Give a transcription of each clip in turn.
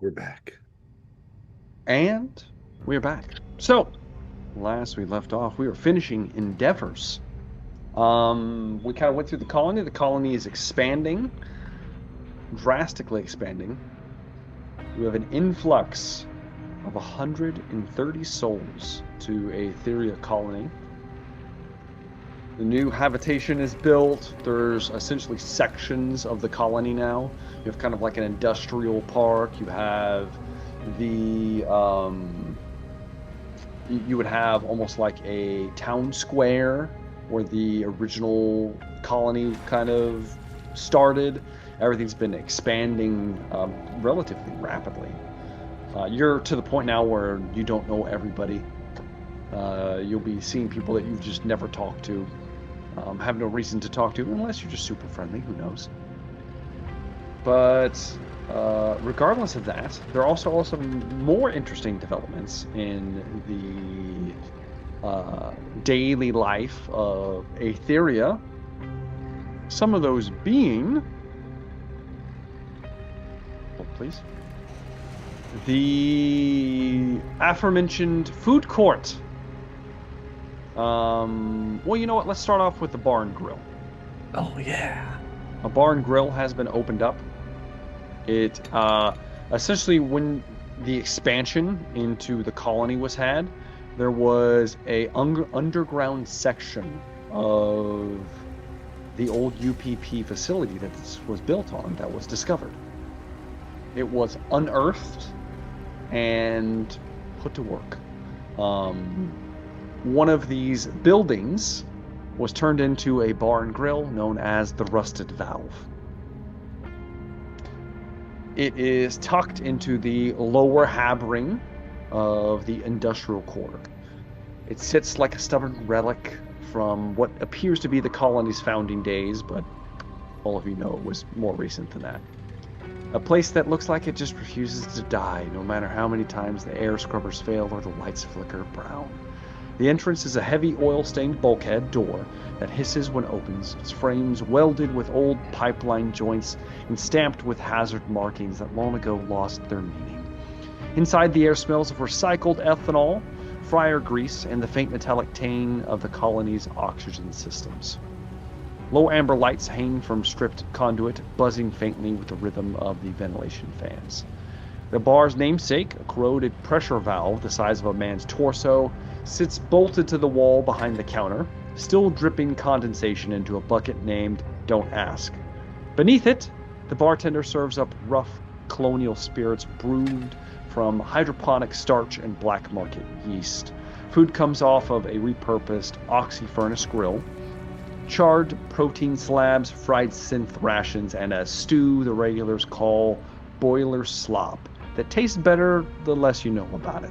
We're back. And we're back. So, last we left off, we were finishing endeavors. We kind of went through the colony. The colony is expanding, drastically expanding. We have an influx of 130 souls to Aetheria colony. The new habitation is built. There's essentially sections of the colony now. You have kind of like an industrial park. You have the you would have almost like a town square where the original colony kind of started. Everything's been expanding relatively rapidly. You're to the point now where you don't know everybody. You'll be seeing people that you've just never talked to, have no reason to talk to, unless you're just super friendly. Who knows? But regardless of that, there are also some more interesting developments in the daily life of Aetheria. Some of those being, hold please, the aforementioned food court. Well, you know what? Let's start off with the barn grill. Oh yeah. A barn grill has been opened up. It essentially, when the expansion into the colony was had, there was a underground section of the old UPP facility that this was built on that was discovered. It was unearthed and put to work. One of these buildings was turned into a bar and grill known as the Rusted Valve. It is tucked into the lower Habring of the industrial core. It sits like a stubborn relic from what appears to be the colony's founding days, but all of you know it was more recent than that. A place that looks like it just refuses to die, no matter how many times the air scrubbers fail or the lights flicker brown. The entrance is a heavy oil-stained bulkhead door that hisses when opens, its frames welded with old pipeline joints and stamped with hazard markings that long ago lost their meaning. Inside, the air smells of recycled ethanol, fryer grease, and the faint metallic tang of the colony's oxygen systems. Low amber lights hang from stripped conduit, buzzing faintly with the rhythm of the ventilation fans. The bar's namesake, a corroded pressure valve the size of a man's torso, sits bolted to the wall behind the counter, still dripping condensation into a bucket named Don't Ask. Beneath it, the bartender serves up rough colonial spirits brewed from hydroponic starch and black market yeast. Food comes off of a repurposed oxy furnace grill. Charred protein slabs, fried synth rations, and a stew the regulars call boiler slop that tastes better the less you know about it.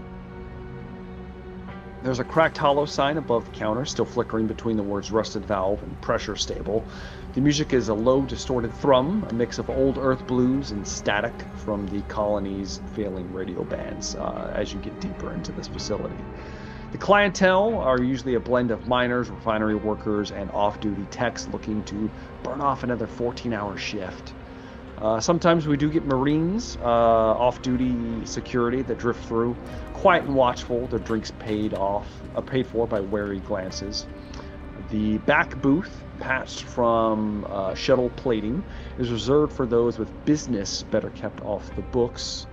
There's a cracked hollow sign above the counter, still flickering between the words rusted valve and pressure stable. The music is a low, distorted thrum, a mix of old earth blues and static from the colony's failing radio bands as you get deeper into this facility. The clientele are usually a blend of miners, refinery workers, and off-duty techs looking to burn off another 14-hour shift. Sometimes we do get Marines, off-duty security that drift through, quiet and watchful, their drinks paid for by wary glances. The back booth, patched from shuttle plating, is reserved for those with business better kept off the books.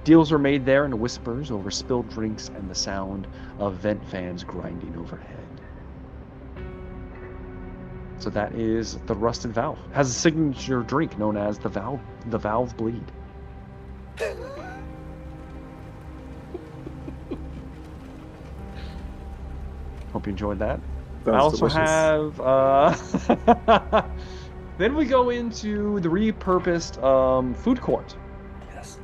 Deals are made there in whispers over spilled drinks and the sound of vent fans grinding overhead. So that is the Rusted Valve. Has a signature drink known as the Valve Bleed. Hope you enjoyed that. I Sounds also delicious. have then we go into the repurposed food court. Yes.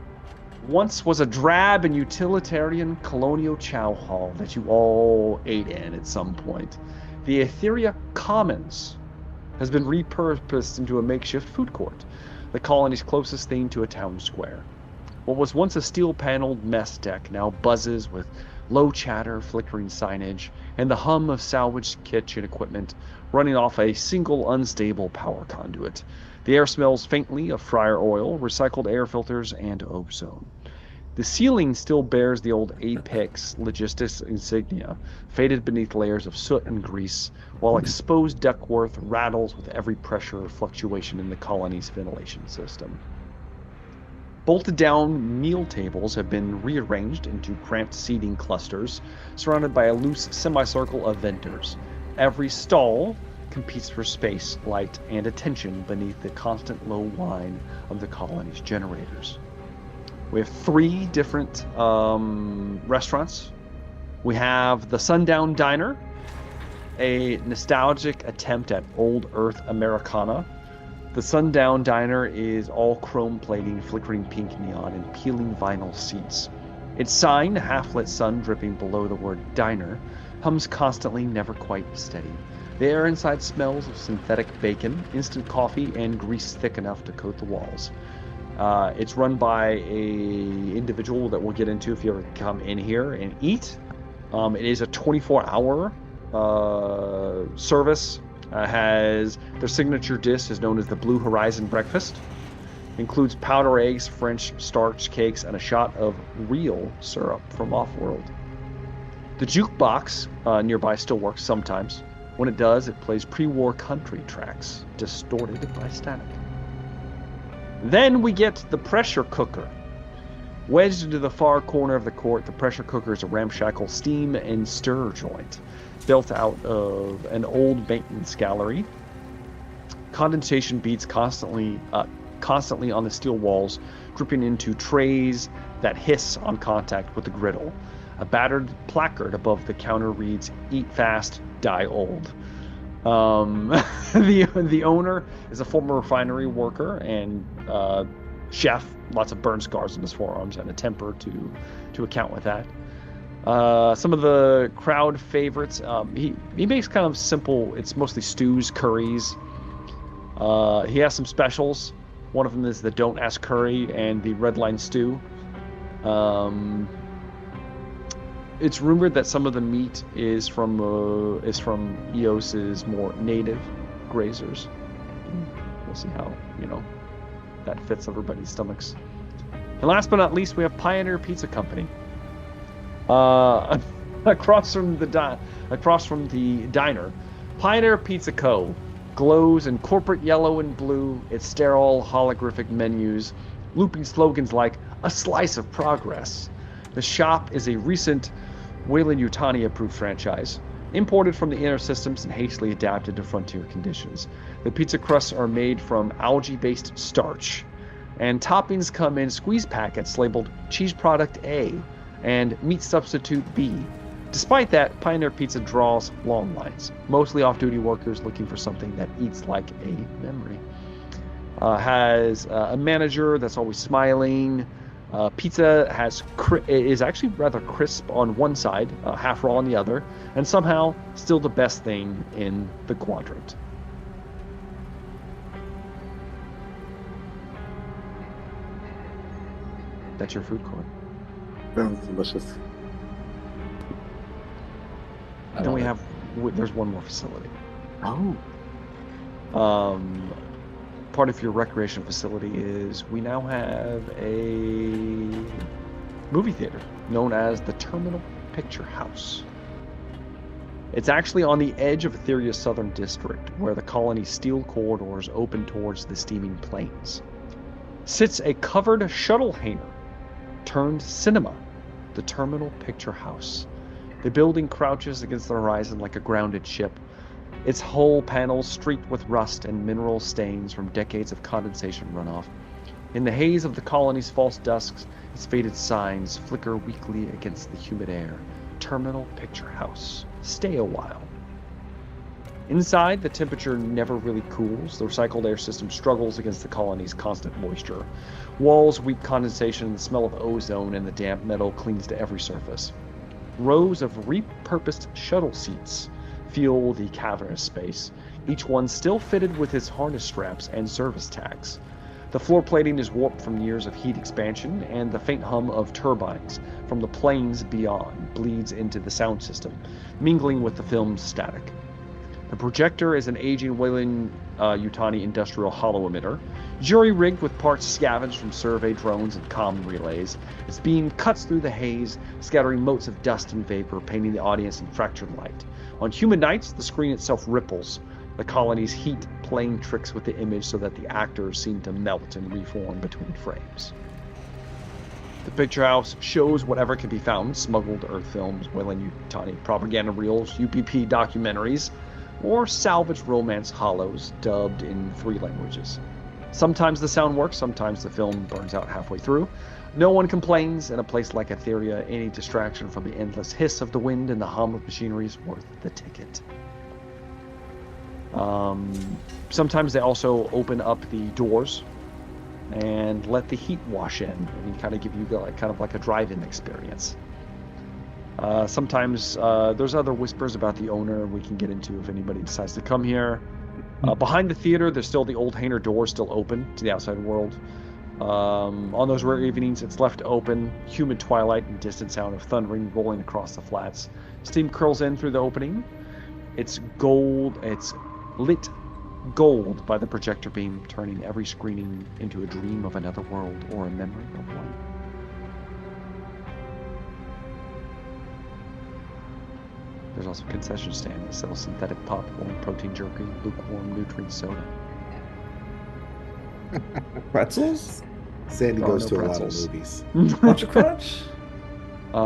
Once was a drab and utilitarian colonial chow hall that you all ate in at some point. The Aetheria Commons has been repurposed into a makeshift food court, the colony's closest thing to a town square. What was once a steel-paneled mess deck now buzzes with low chatter, flickering signage, and the hum of salvaged kitchen equipment running off a single unstable power conduit. The air smells faintly of fryer oil, recycled air filters, and ozone. The ceiling still bears the old Apex Logistics insignia, faded beneath layers of soot and grease, while exposed ductwork rattles with every pressure fluctuation in the colony's ventilation system. Bolted down meal tables have been rearranged into cramped seating clusters, surrounded by a loose semicircle of vendors. Every stall competes for space, light, and attention beneath the constant low whine of the colony's generators. We have 3 different restaurants. We have the Sundown Diner, a nostalgic attempt at old Earth Americana. The Sundown Diner is all chrome plating, flickering pink neon, and peeling vinyl seats. Its sign, half-lit sun dripping below the word diner, hums constantly, never quite steady. The air inside smells of synthetic bacon, instant coffee, and grease thick enough to coat the walls. It's run by a individual that we'll get into if you ever come in here and eat. It is a 24-hour service. Has their signature dish is known as the Blue Horizon Breakfast. Includes powder eggs, French starch cakes, and a shot of real syrup from Off-World. The jukebox nearby still works sometimes. When it does, it plays pre-war country tracks, distorted by static. Then we get the pressure cooker. Wedged into the far corner of the court, the pressure cooker is a ramshackle steam and stir joint built out of an old maintenance gallery. Condensation beads constantly on the steel walls, dripping into trays that hiss on contact with the griddle. A battered placard above the counter reads, "Eat fast, die old." The owner is a former refinery worker and chef. Lots of burn scars on his forearms and a temper to account with that. Some of the crowd favorites. He makes kind of simple. It's mostly stews, curries. He has some specials. One of them is the Don't Ask Curry and the Red Line Stew. It's rumored that some of the meat is from Eos's more native grazers. We'll see how that fits everybody's stomachs. And last but not least, we have Pioneer Pizza Company. Across from the diner, Pioneer Pizza Co. glows in corporate yellow and blue. Its sterile holographic menus, looping slogans like "A slice of progress." The shop is a recent Weyland-Yutani approved franchise, imported from the inner systems and hastily adapted to frontier conditions. The pizza crusts are made from algae-based starch, and toppings come in squeeze packets labeled cheese product A and meat substitute B. Despite that, Pioneer Pizza draws long lines, mostly off-duty workers looking for something that eats like a memory. Has a manager that's always smiling. Pizza is actually rather crisp on one side, half raw on the other, and somehow still the best thing in the quadrant. That's your food court. Sounds delicious. Then there's one more facility. Oh. Part of your recreation facility is we now have a movie theater known as the Terminal Picture House. It's actually on the edge of Etheria's southern district, where the colony's steel corridors open towards the steaming plains. Sits a covered shuttle hangar turned cinema, the Terminal Picture House. The building crouches against the horizon like a grounded ship, its hull panels streaked with rust and mineral stains from decades of condensation runoff. In the haze of the colony's false dusks, its faded signs flicker weakly against the humid air. Terminal Picture House. Stay a while. Inside, the temperature never really cools. The recycled air system struggles against the colony's constant moisture. Walls weak condensation, the smell of ozone and the damp metal clings to every surface. Rows of repurposed shuttle seats fuel the cavernous space, each one still fitted with its harness straps and service tags. The floor plating is warped from years of heat expansion, and the faint hum of turbines from the plains beyond bleeds into the sound system, mingling with the film's static. The projector is an aging Yutani industrial hollow emitter. Jury-rigged with parts scavenged from survey drones and comm relays, its beam cuts through the haze, scattering motes of dust and vapor, painting the audience in fractured light. On humid nights, the screen itself ripples, the colony's heat playing tricks with the image so that the actors seem to melt and reform between frames. The picture house shows whatever can be found: smuggled Earth films, Weyland-Yutani propaganda reels, UPP documentaries, or salvaged romance hollows dubbed in 3 languages. Sometimes the sound works, sometimes the film burns out halfway through. No one complains. In a place like Etheria, any distraction from the endless hiss of the wind and the hum of machinery is worth the ticket. Sometimes they also open up the doors and let the heat wash in and kind of give you kind of like a drive-in experience. Sometimes there's other whispers about the owner we can get into if anybody decides to come here. Behind the theater, there's still the old Hainer door still open to the outside world. On those rare evenings, it's left open. Humid twilight and distant sound of thundering rolling across the flats. Steam curls in through the opening. It's lit gold by the projector beam, turning every screening into a dream of another world or a memory of one. There's also a concession stand that sells synthetic popcorn, protein jerky, lukewarm nutrient soda. Pretzels? Sandy Oh, goes no to pretzels. a lot of movies. Crunch a crunch? I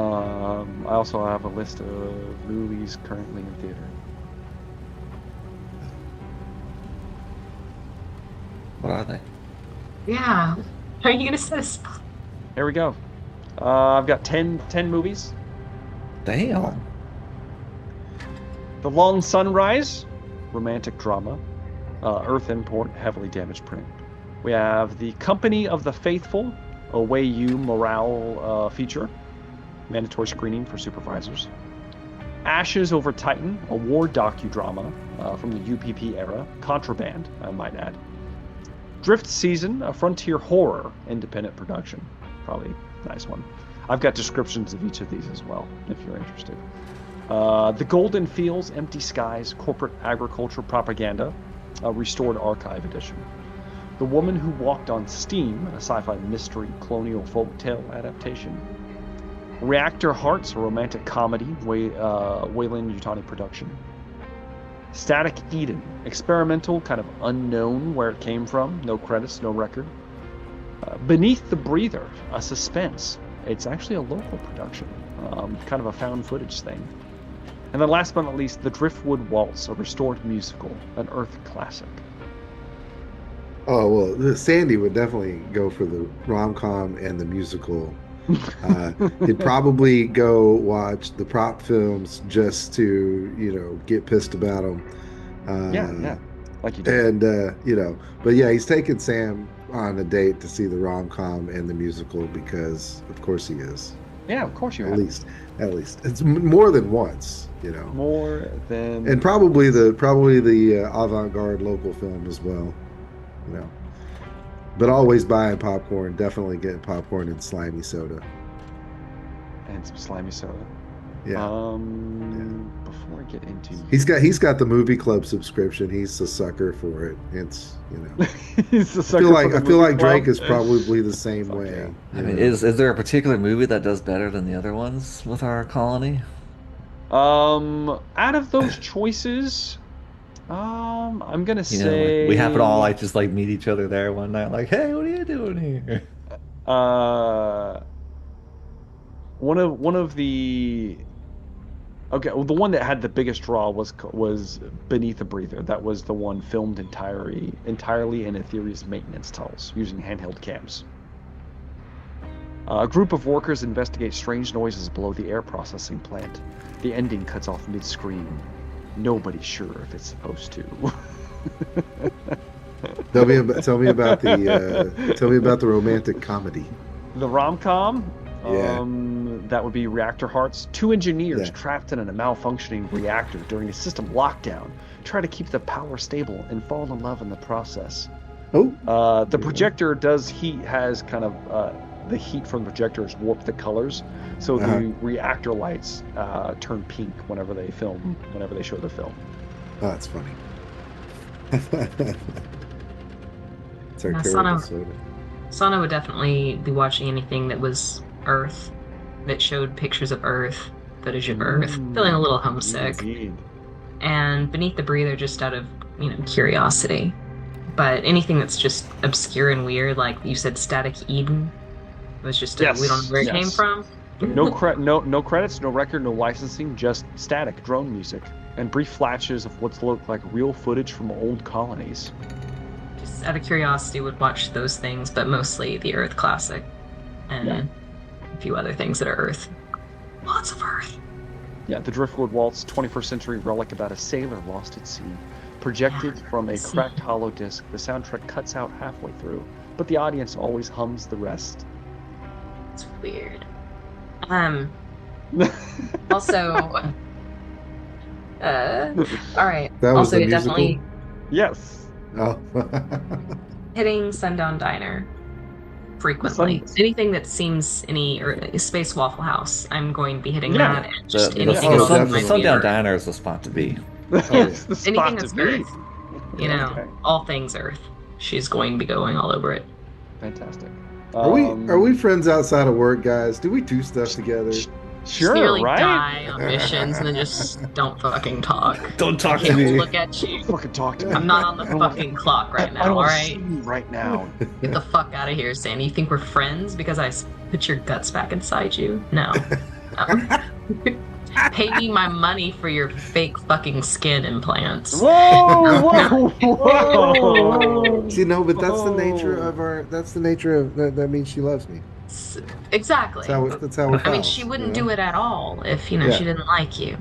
also have a list of movies currently in theater. What are they? Yeah. How are you going to set us up? Here we go. I've got 10 movies. Damn. The Long Sunrise, romantic drama. Earth import, heavily damaged print. We have The Company of the Faithful, a Wei Yu morale feature. Mandatory screening for supervisors. Ashes Over Titan, a war docudrama from the UPP era. Contraband, I might add. Drift Season, a frontier horror independent production. Probably a nice one. I've got descriptions of each of these as well, if you're interested. The Golden Fields, Empty Skies, Corporate Agriculture Propaganda, a restored archive edition. The Woman Who Walked on Steam, a sci-fi mystery colonial folktale adaptation. Reactor Hearts, a romantic comedy, Weyland-Yutani production. Static Eden, experimental, kind of unknown where it came from, no credits, no record. Beneath the Breather, a suspense. It's actually a local production, kind of a found footage thing. And then last but not least, The Driftwood Waltz, a restored musical, an Earth classic. Oh, well, Sandy would definitely go for the rom-com and the musical. He'd probably go watch the prop films just to, get pissed about them. Yeah, like you did. And, but yeah, he's taking Sam on a date to see the rom-com and the musical because, of course, he is. Yeah, of course you have. At least. It's more than once, More than... And probably the avant-garde local film as well, But always buying popcorn, definitely getting popcorn and slimy soda. And some slimy soda. Yeah. Before I get into... He's got the movie club subscription. He's a sucker for it. It's, He's a sucker I feel like Drake is probably the same way. Yeah. I mean, is there a particular movie that does better than the other ones with our colony? Out of those choices, I'm gonna say we happen to all just meet each other there one night, like, hey, what are you doing here? One of the the one that had the biggest draw was Beneath the Breather. That was the one filmed entirely in Etheria's maintenance tunnels using handheld cams. A group of workers investigate strange noises below the air processing plant. The ending cuts off mid-screen. Nobody's sure if it's supposed to. Tell me about the romantic comedy. The rom-com. Yeah. That would be Reactor Hearts. 2 engineers trapped in a malfunctioning reactor during a system lockdown try to keep the power stable and fall in love in the process. Oh. The projector has kind of the heat from the projectors warp the colors, so the reactor lights turn pink whenever they show the film. Oh, that's funny. It's our Yeah, terrible soda. Sana would definitely be watching anything that was Earth, that showed pictures of Earth, footage of Earth, feeling a little homesick. Indeed. And Beneath the Breather just out of, curiosity. But anything that's just obscure and weird, like you said, Static Eden, was just Yes, we don't know where it came yes. from. No credits, no record, no licensing, just static drone music and brief flashes of what's looked like real footage from old colonies. Just out of curiosity, would watch those things, but mostly the Earth Classic and Yeah. a few other things that are Earth. Lots of Earth. Yeah, the Driftwood Waltz, 21st century relic about a sailor lost at sea. Projected Yeah, from a sea. cracked hollow disc, the soundtrack cuts out halfway through, but the audience always hums the rest. It's weird. Also, all right. That was Also, the it definitely Yes. Oh. hitting Sundown Diner frequently. Anything that seems or Space Waffle House, I'm going to be hitting Yeah. that. And just The anything Oh, else that definitely. might be Sundown Earth. Diner is the spot to be. That's yeah. the spot Anything to that's be. Earth. Okay. All things Earth. She's going to be going all over it. Fantastic. Are we friends outside of work, guys? Do we do stuff together? Just Sure, nearly right? die on missions and then just don't fucking talk. Don't talk to Can't me. look at you. Fucking talk to me. I'm not on the fucking clock right I now, don't want to alright? see you right now. Get the fuck out of here, Sandy. You think we're friends because I put your guts back inside you? No. Pay me my money for your fake fucking skin implants. Whoa! Whoa! See, no, but that's the nature of our. That's the nature of that. Means she loves me. Exactly. That's how it I mean, falls, she wouldn't you know? do it at all if, Yeah. she didn't like you.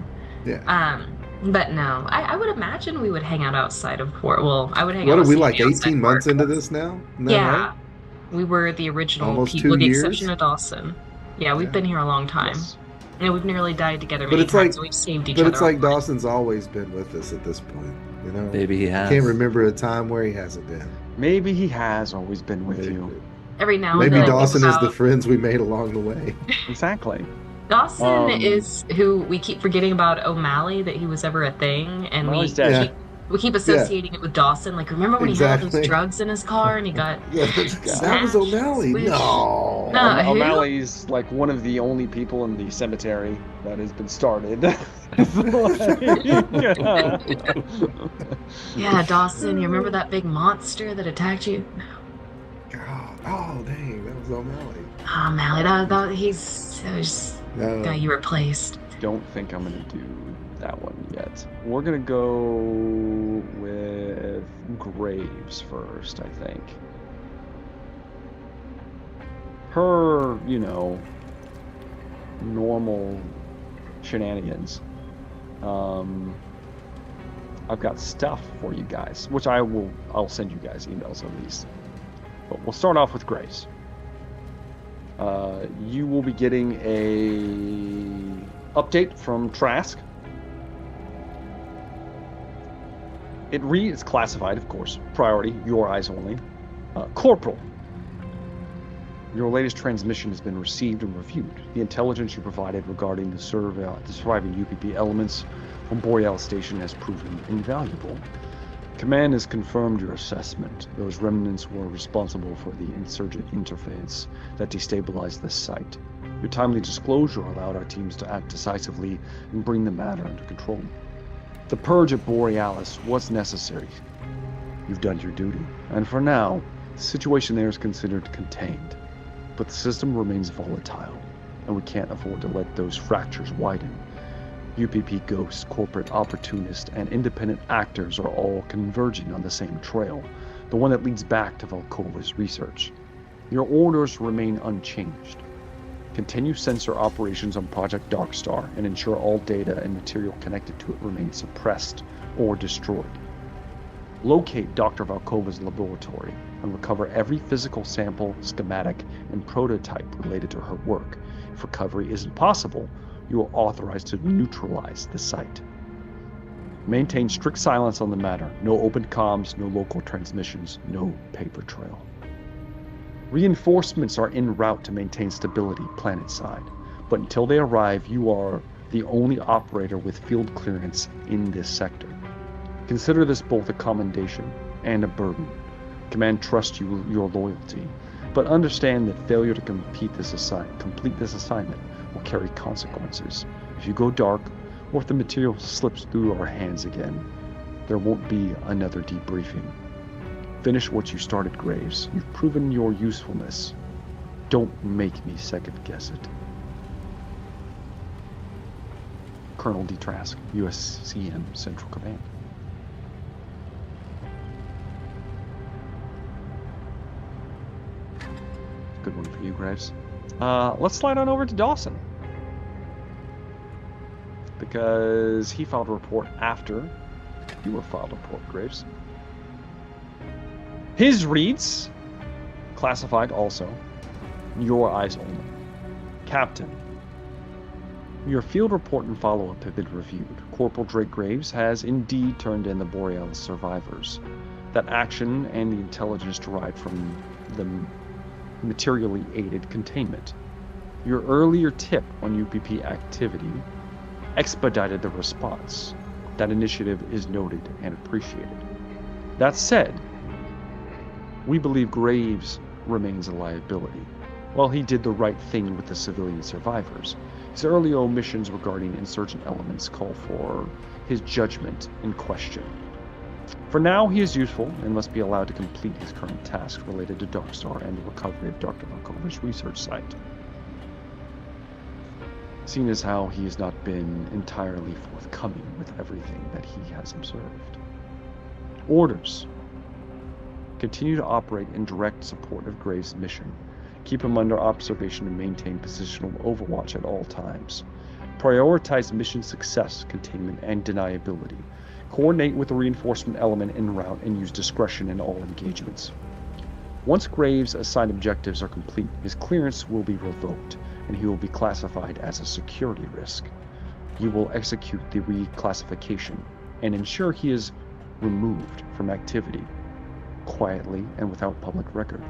Yeah. But no, I would imagine we would hang out outside of work. Well, I would hang out What are with we Sandy like? outside 18 months work. into this now? Isn't that Yeah. right? We were the original Almost people, 2 with the years? exception of Dawson. Yeah, we've Yeah. been here a long time. Yes. We've nearly died together But many it's times, like- so we've saved each But other. it's like a lot. Dawson's always been with us at this point. You know, Maybe he has. can't remember a time where he hasn't been. Maybe he has always been with you. Every now and Maybe then. I think Dawson is the about- friends we made along the way. Exactly. Dawson is who we keep forgetting about O'Malley, that he was ever a thing, and O'Malley's dead. Yeah. we keep associating it with Dawson. Like, remember when he had all Exactly. those drugs in his car and he got That was O'Malley. Switch. No. No. who? O'Malley's like one of the only people in the cemetery that has been started. Yeah, Dawson, you remember that big monster that attacked you? God. Oh, dang. That was O'Malley. Oh, O'Malley, he's just No. got you replaced. Don't think I'm gonna do that one yet. We're gonna go with Graves first, I think. Her, normal shenanigans. I've got stuff for you guys, which I'll send you guys emails of these. But we'll start off with Graves. You will be getting a update from Trask. It reads classified, of course. Priority, your eyes only. Corporal, your latest transmission has been received and reviewed. The intelligence you provided regarding the surviving UPP elements from Boreal Station has proven invaluable. Command has confirmed your assessment. Those remnants were responsible for the insurgent interface that destabilized this site. Your timely disclosure allowed our teams to act decisively and bring the matter under control. The purge at Borealis was necessary. You've done your duty, and for now, the situation there is considered contained. But the system remains volatile, and we can't afford to let those fractures widen. UPP ghosts, corporate opportunists, and independent actors are all converging on the same trail, the one that leads back to Volkova's research. Your orders remain unchanged. Continue sensor operations on Project Darkstar and ensure all data and material connected to it remain suppressed or destroyed. Locate Dr. Volkova's laboratory and recover every physical sample, schematic, and prototype related to her work. If recovery isn't possible, you are authorized to neutralize the site. Maintain strict silence on the matter. No open comms, no local transmissions, no paper trail. Reinforcements are en route to maintain stability planet-side, but until they arrive, you are the only operator with field clearance in this sector. Consider this both a commendation and a burden. Command trusts your loyalty, but understand that failure to complete this assignment will carry consequences. If you go dark, or if the material slips through our hands again, there won't be another debriefing. Finish what you started, Graves. You've proven your usefulness. Don't make me second guess it. Colonel D. Trask, USCM Central Command. Good one for you, Graves. Let's slide on over to Dawson. Because he filed a report after you were filed a report, Graves. His reads, classified also, your eyes only. Captain, your field report and follow-up have been reviewed. Corporal Drake Graves has indeed turned in the Borealis survivors. That action and the intelligence derived from the materially aided containment. Your earlier tip on UPP activity expedited the response. That initiative is noted and appreciated. That said, we believe Graves remains a liability. While he did the right thing with the civilian survivors, his early omissions regarding insurgent elements call for his judgment in question. For now, he is useful and must be allowed to complete his current tasks related to Darkstar and the recovery of Dr. Markover's research site. Seeing as how he has not been entirely forthcoming with everything that he has observed. Orders. Continue to operate in direct support of Graves' mission. Keep him under observation and maintain positional overwatch at all times. Prioritize mission success, containment, and deniability. Coordinate with the reinforcement element en route and use discretion in all engagements. Once Graves' assigned objectives are complete, his clearance will be revoked, and he will be classified as a security risk. You will execute the reclassification and ensure he is removed from activity, quietly and without public record.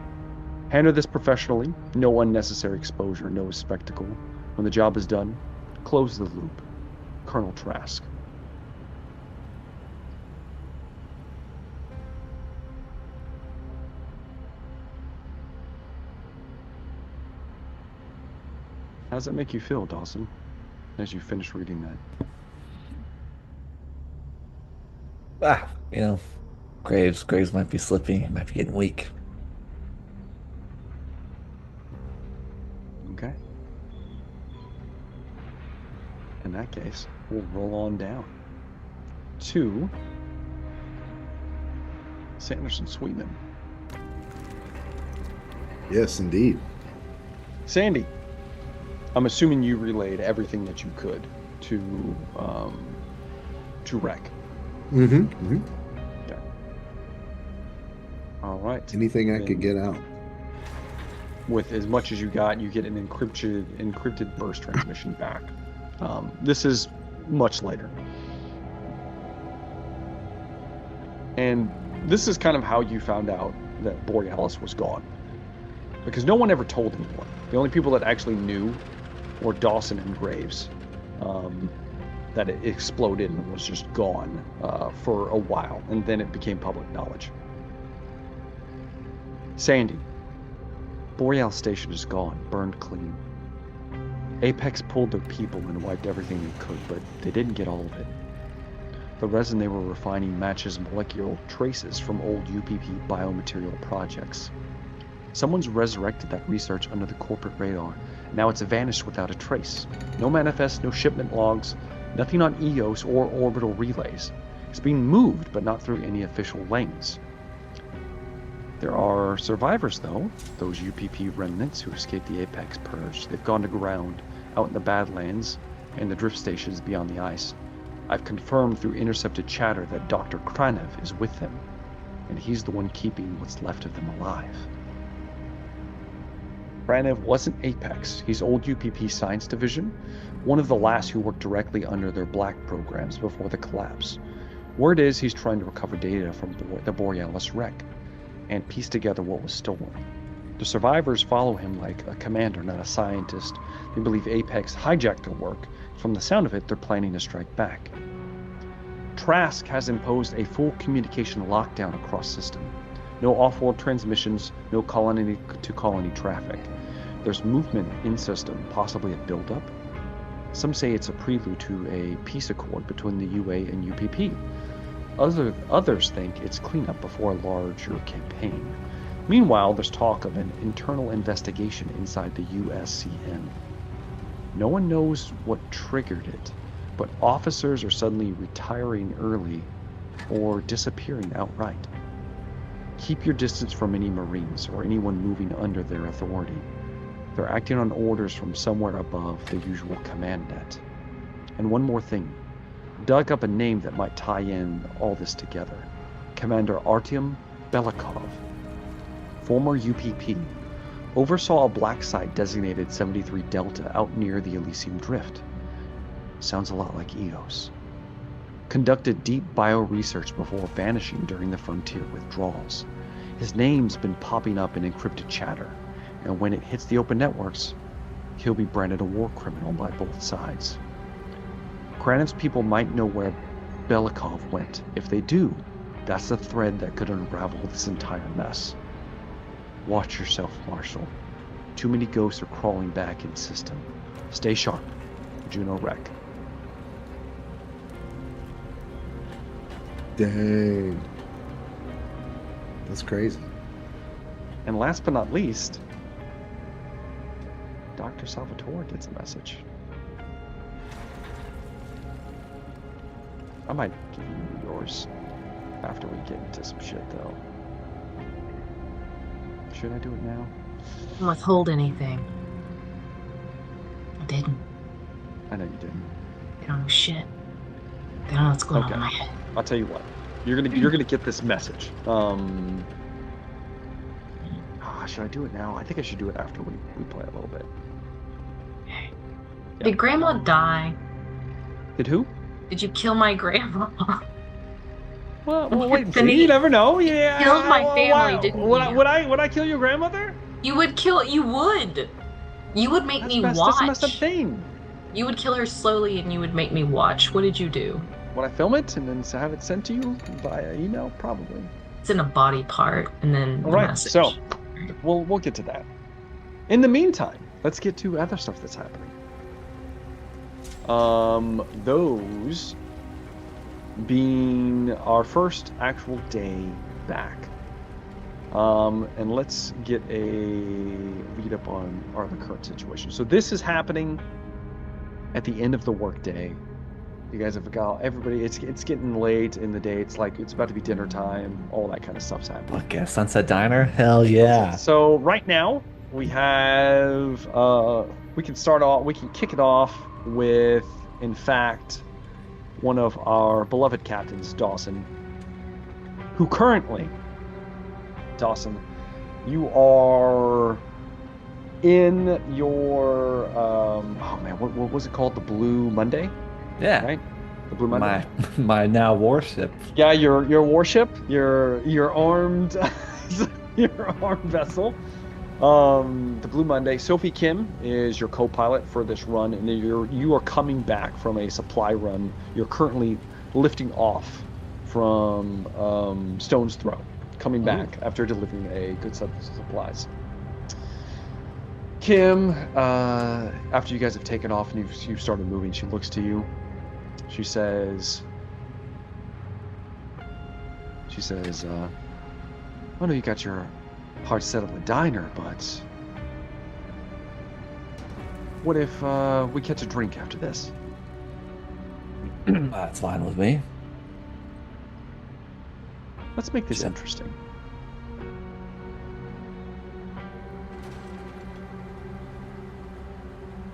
Handle this professionally, no unnecessary exposure, no spectacle. When the job is done, close the loop. Colonel Trask. How does that make you feel, Dawson, as you finish reading that? Graves might be slipping, might be getting weak. Okay. In that case, we'll roll on down to Sanderson Sweetman. Yes, indeed. Sandy, I'm assuming you relayed everything that you could to Rec. Mm-hmm. Mm-hmm. Okay. All right. Anything I could get out. With as much as you got, you get an encrypted burst transmission back. This is much later. And this is kind of how you found out that Borealis was gone. Because no one ever told anyone. The only people that actually knew were Dawson and Graves. That it exploded and was just gone for a while. And then it became public knowledge. Sandy. Borealis Station is gone, burned clean. Apex pulled their people and wiped everything they could, but they didn't get all of it. The resin they were refining matches molecular traces from old UPP biomaterial projects. Someone's resurrected that research under the corporate radar. Now it's vanished without a trace. No manifest, no shipment logs, nothing on EOS or orbital relays. It's being moved, but not through any official lanes. There are survivors, though, those UPP remnants who escaped the Apex Purge. They've gone to ground, out in the Badlands, and the drift stations beyond the ice. I've confirmed through intercepted chatter that Dr. Kranev is with them, and he's the one keeping what's left of them alive. Kranev wasn't Apex. He's old UPP Science Division, one of the last who worked directly under their Black programs before the collapse. Word is he's trying to recover data from the Borealis wreck and piece together what was stolen. The survivors follow him like a commander, not a scientist. They believe Apex hijacked their work. From the sound of it, they're planning to strike back. Trask has imposed a full communication lockdown across system. No off-world transmissions, no colony-to-colony traffic. There's movement in system, possibly a buildup. Some say it's a prelude to a peace accord between the UA and UPP. Others think it's cleanup before a larger campaign. Meanwhile, there's talk of an internal investigation inside the USCN. No one knows what triggered it, but officers are suddenly retiring early or disappearing outright. Keep your distance from any Marines or anyone moving under their authority. They're acting on orders from somewhere above the usual command net. And one more thing. Dug up a name that might tie in all this together. Commander Artyom Belikov, former UPP, oversaw a black site designated 73 Delta out near the Elysium Drift. Sounds a lot like EOS. Conducted deep bio-research before vanishing during the Frontier withdrawals. His name's been popping up in encrypted chatter, and when it hits the open networks, he'll be branded a war criminal by both sides. Kranov's people might know where Belikov went. If they do, that's the thread that could unravel this entire mess. Watch yourself, Marshal. Too many ghosts are crawling back in system. Stay sharp. Juno Rec. Dang. That's crazy. And last but not least, Dr. Salvatore gets a message. I might give you yours after we get into some shit, though. Should I do it now? Don't withhold anything. I didn't. I know you didn't. They don't know shit. They don't know what's going on Okay. in my head. I'll tell you what. You're gonna get this message. Should I do it now? I think I should do it after we play a little bit. Hey. Yeah. Did Grandma die? Did who? Did you kill my grandma? Well, wait and see. Denise, You never know. Yeah. killed my family, didn't you? Would I kill your grandmother? You would kill. You would. You would make me watch. That's a messed up thing. You would kill her slowly, and you would make me watch. What did you do? Would I film it and then have it sent to you via email? Probably. It's in a body part, and then All the right. message. So we'll get to that. In the meantime, let's get to other stuff that's happening. Those being our first actual day back. And let's get a lead up on the current situation. So this is happening at the end of the workday. You guys have got everybody. It's getting late in the day. It's like it's about to be dinner time. All that kind of stuff's happening. Look at Sunset Diner. Hell yeah. So right now we have we can kick it off with, in fact, one of our beloved captains, Dawson, who currently, Dawson, you are in your what was it called? The Blue Monday? Yeah. Right? The Blue Monday. My now warship. Yeah, your warship, your armed your armed vessel. The Blue Monday. Sophie Kim is your co-pilot for this run, and you are coming back from a supply run. You're currently lifting off from Stone's Throw, coming back after delivering a good set of supplies. Kim, after you guys have taken off and you've started moving, she looks to you. She says, I know you got your heart set on the diner, but what if we catch a drink after this? That's fine with me. Let's make this Sure. interesting.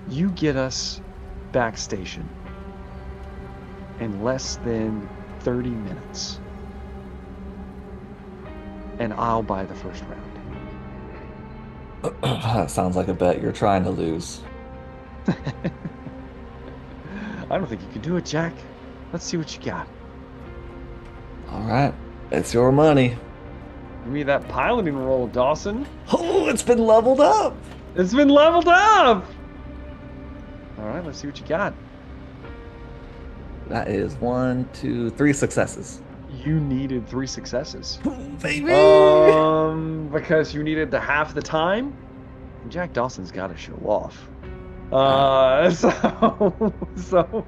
You get us back station in less than 30 minutes, and I'll buy the first round. That sounds like a bet you're trying to lose. I don't think you can do it, Jack. Let's see what you got. All right, it's your money. Give me that piloting roll, Dawson. Oh, it's been leveled up. It's been leveled up! Alright, let's see what you got. That is 1, 2, 3 successes. You needed 3 successes. Baby! Because you needed the half the time. Jack Dawson's got to show off. So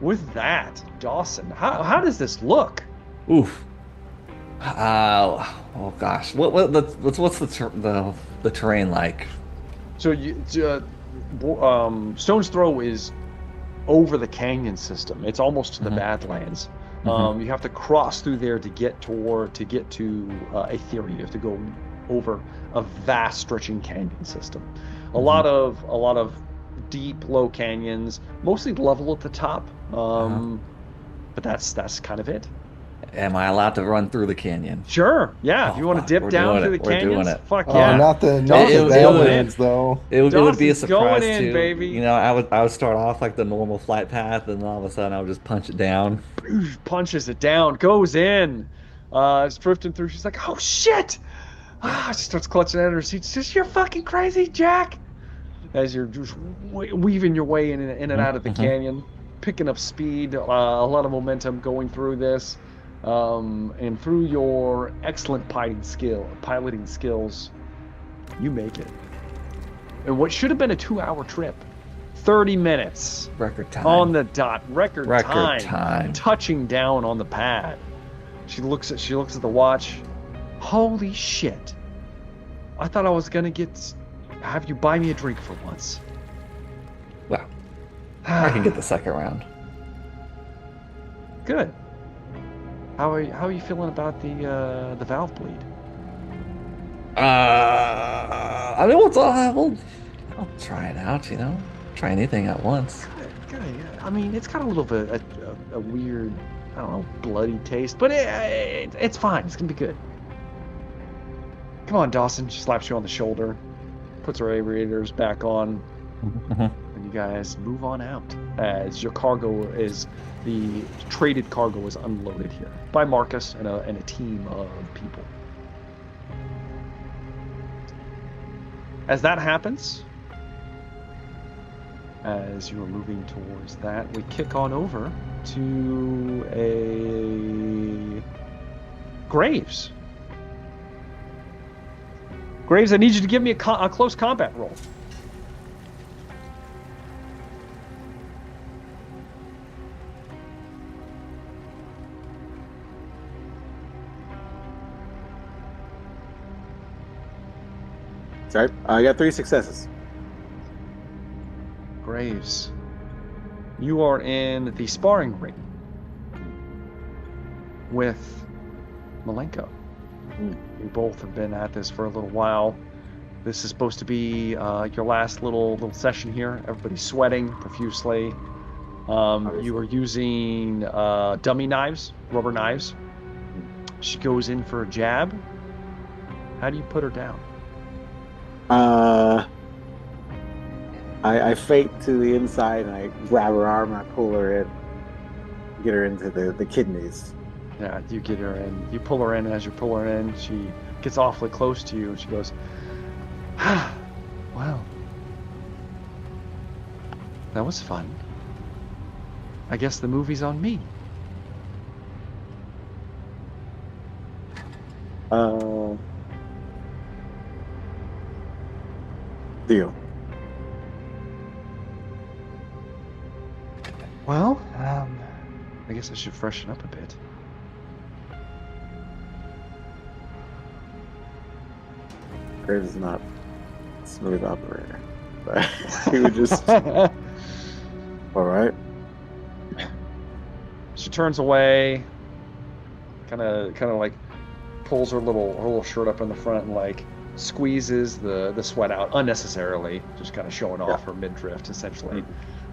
with that, Dawson, how does this look? Oof. Oh gosh. What's the terrain like? So Stone's Throw is over the canyon system. It's almost to the Badlands. You have to cross through there to get to Aetherium. You have to go over a vast stretching canyon system. A lot of deep, low canyons, mostly level at the top. But that's kind of it. Am I allowed to run through the canyon? Sure. Yeah. If you want to dip down through the canyons, fuck yeah. Not the Badlands though. It would be a Dawson's surprise going in, too. baby. You know, I would start off like the normal flight path, and all of a sudden I would just punch it down. Punches it down, goes in. It's drifting through. She's like, "Oh shit!" She starts clutching at her seat. She's just, "You're fucking crazy, Jack!" As you're just weaving your way in and out of the canyon, picking up speed, a lot of momentum going through this, and through your excellent piloting skills, you make it. And what should have been a 2-hour trip, 30 minutes Record time. on the dot, record time, touching down on the pad. She looks at the watch. Holy shit! I thought I was gonna have you buy me a drink for once. Well, I can get the second round. Good. How are you feeling about the valve bleed? I mean, I'll try it out. You know, try anything at once. Good. I mean, it's got a little bit a weird, I don't know, bloody taste, but it's fine. It's gonna be good. Come on, Dawson. She slaps you on the shoulder, puts her aviators back on, and you guys move on out as your the traded cargo is unloaded here by Marcus and a team of people. As that happens, as you are moving towards that, we kick on over to a Graves. Graves, I need you to give me a close combat roll. Sorry, I got 3 successes. Graves, you are in the sparring ring with Malenko. You both have been at this for a little while. This is supposed to be your last little session here. Everybody's sweating profusely. You are using dummy knives, rubber knives. She goes in for a jab. How do you put her down? I fake to the inside and I grab her arm and I pull her in, get her into the kidneys. Yeah, you get her in. You pull her in. As you pull her in, she gets awfully close to you and she goes, "Well, that was fun. I guess the movie's on me." Deal. Well, I guess I should freshen up a bit. Graves is not a smooth operator, but he would just. All right. She turns away, kind of like pulls her little shirt up in the front and like squeezes the sweat out unnecessarily, just kind of showing off her midriff essentially.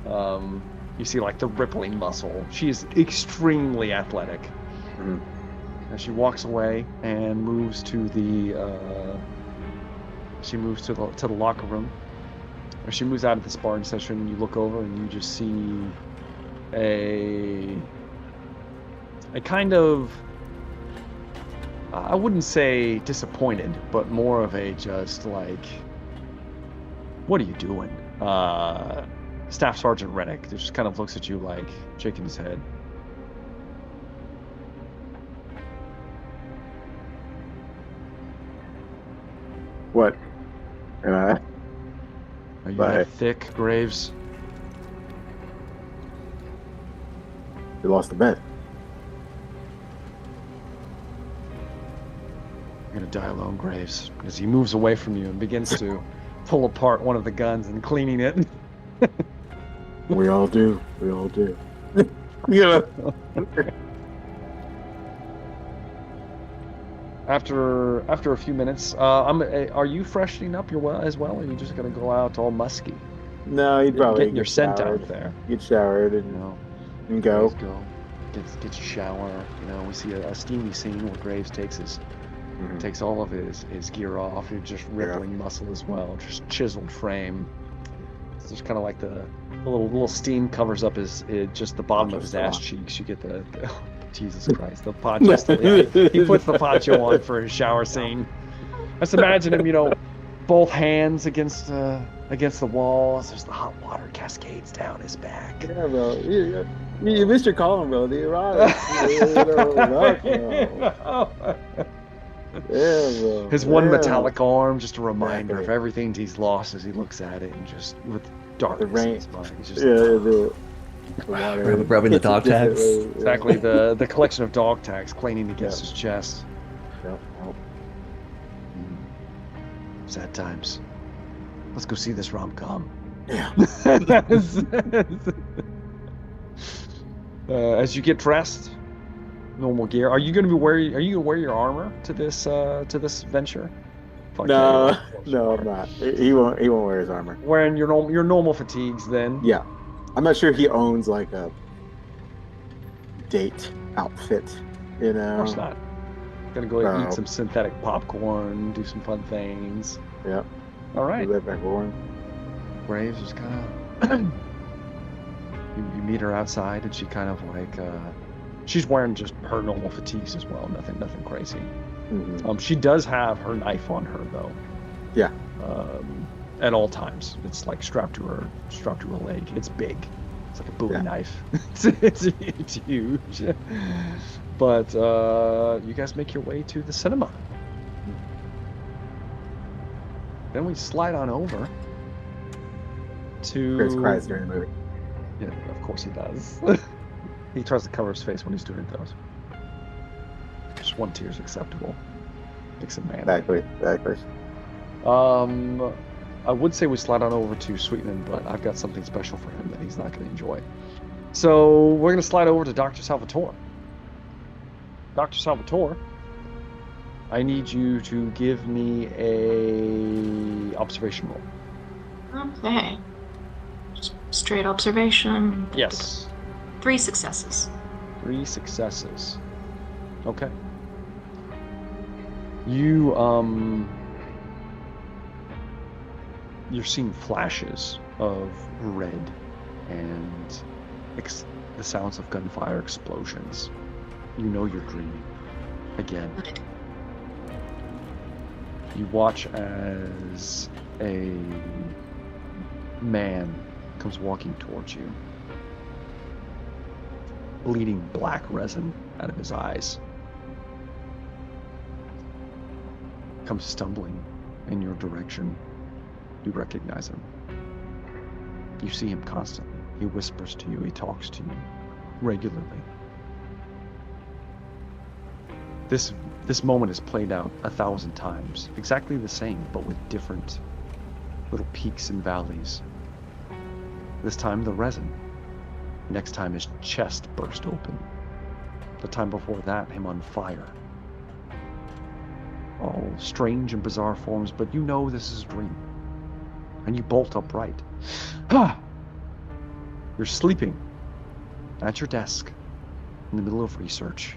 You see like the rippling muscle. She is extremely athletic. As she walks away and moves to the locker room. As she moves out of the sparring session, you look over and you just see a kind of, I wouldn't say disappointed, but more of a just like, what are you doing? Staff Sergeant Rennick just kind of looks at you like shaking his head. What? Are you Bye. that thick, Graves? You lost the bet. You're gonna die alone, Graves. As he moves away from you and begins to pull apart one of the guns and cleaning it. We all do. We all do. Yeah. After a few minutes, are you freshening up your well as well, or are you just gonna go out all musky? No, he'd probably Getting your get scent showered. out there. Get showered You and, know, and go. Graves gets a shower. You know, we see a steamy scene where Graves takes Mhm. takes all of his gear off. He's just rippling muscle as well, just chiseled frame. It's just kind of like the little steam covers up just the bottom of his ass cheeks. You get the oh, Jesus Christ, the poncho. Yeah, he puts the poncho on for his shower scene. Just imagine him, you know, both hands against the walls. There's the hot water cascades down his back. Yeah, bro. You missed your calling, bro. The erotic. Yeah, bro. His one Yeah. metallic arm, just a reminder of Exactly. everything he's lost as he looks at it, and just with darkness rain. in his mind. He's just, The water. Rubbing the dog tags. exactly the collection of dog tags cleaning against his chest. Yep. Sad times. Let's go see this rom-com. Yeah. As you get dressed, normal gear. Are you gonna wear your armor to this venture? Fuck No, yeah. no, I'm not. He won't wear his armor. Wearing your normal fatigues then. Yeah. I'm not sure he owns like a date outfit, you know. Of course not. Gonna go No. eat some synthetic popcorn, do some fun things. Yeah. All right. Live back home. Graves is kind of. you meet her outside, and she kind of like. She's wearing just her normal fatigues as well. Nothing crazy. Mm-hmm. She does have her knife on her though. Yeah. At all times, it's like strapped to her leg. It's big. It's like a Bowie knife. it's huge. But you guys make your way to the cinema. Then we slide on over to. Chris cries during the movie. Yeah, of course he does. He tries to cover his face when he's doing it, though. Just one tear's acceptable. Makes him man. Exactly. I would say we slide on over to Sweetman, but I've got something special for him that he's not going to enjoy. So we're going to slide over to Dr. Salvatore. Dr. Salvatore, I need you to give me a observation roll. Okay. Just straight observation. Yes. 3 successes. 3 successes. Okay. You're seeing flashes of red and the sounds of gunfire explosions. You know you're dreaming. Again. Good. You watch as a man comes walking towards you, bleeding black resin out of his eyes. Comes stumbling in your direction. You recognize him. You see him constantly. He whispers to you. He talks to you regularly. This moment is played out 1,000 times. Exactly the same, but with different little peaks and valleys. This time the resin. Next time his chest burst open. The time before that, him on fire. All strange and bizarre forms, but you know this is a dream. And you bolt upright. You're sleeping at your desk in the middle of research.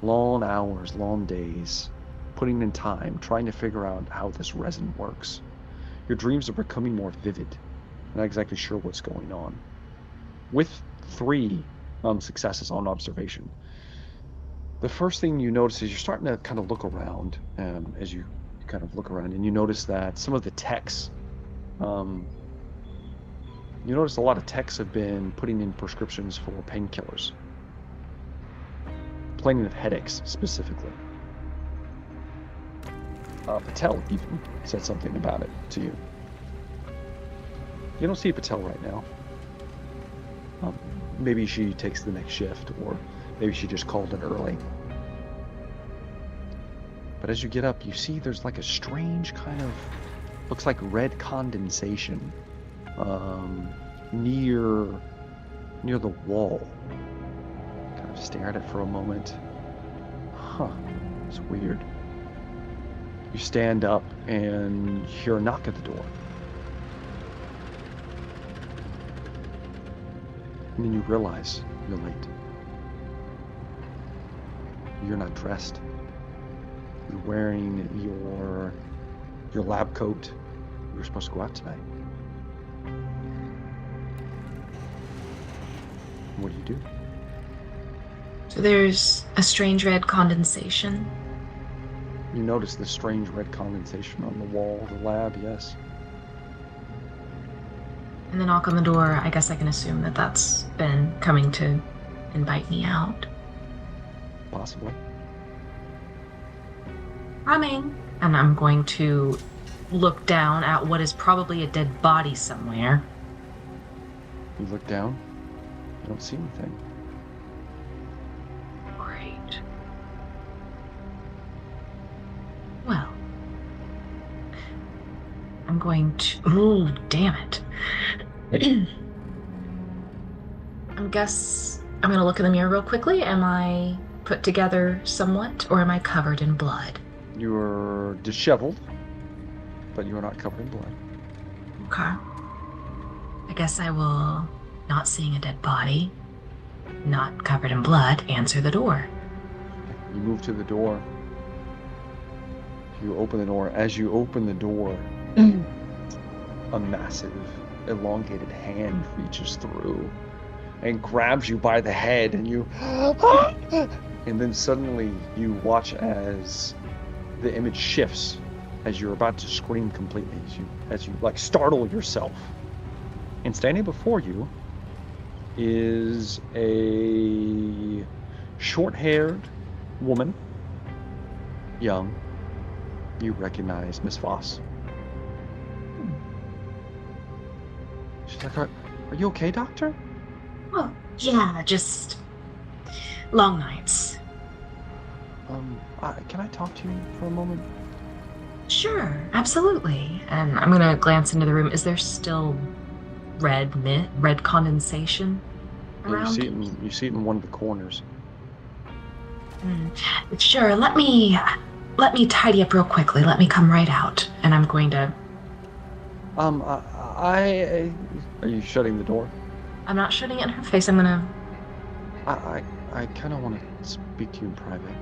Long hours, long days, putting in time, trying to figure out how this resin works. Your dreams are becoming more vivid. Not exactly sure what's going on. With 3 successes on observation, the first thing you notice is you're starting to kind of look around as you kind of look around, and you notice that some of the techs You notice a lot of techs have been putting in prescriptions for painkillers. Complaining of headaches, specifically. Patel even said something about it to you. You don't see Patel right now. Maybe she takes the next shift, or maybe she just called it early. But as you get up, you see there's like a strange kind of, looks like red condensation near the wall. Kind of stare at it for a moment. Huh, it's weird. You stand up and hear a knock at the door. And then you realize you're late. You're not dressed. You're wearing your lab coat. You were supposed to go out tonight. What do? So there's a strange red condensation. You notice the strange red condensation on the wall of the lab, yes. And the knock on the door, I guess I can assume that that's been coming to invite me out. Possibly. Coming. And I'm going to look down at what is probably a dead body somewhere. You look down, you don't see anything. Great. Well, I'm going to... Ooh, damn it. I guess I'm going to look in the mirror real quickly. Am I put together somewhat, or am I covered in blood? You're disheveled, but you are not covered in blood. Okay. I guess I will, not seeing a dead body, not covered in blood, answer the door. You move to the door. You open the door. As you open the door, a massive, elongated hand reaches through and grabs you by the head, and you... And then suddenly you watch as the image shifts as you're about to scream completely, as you like startle yourself. And standing before you is a short-haired woman, young. You recognize Miss Voss. She's like, are you okay, Doctor? Oh, yeah, just long nights. Can I talk to you for a moment? Sure, absolutely. And I'm gonna glance into the room. Is there still red condensation Yeah, around? you see it in one of the corners. Sure, let me tidy up real quickly. Let me come right out. And I'm going to... Are you shutting the door? I'm not shutting it in her face. I'm gonna... I kind of want to speak to you in private.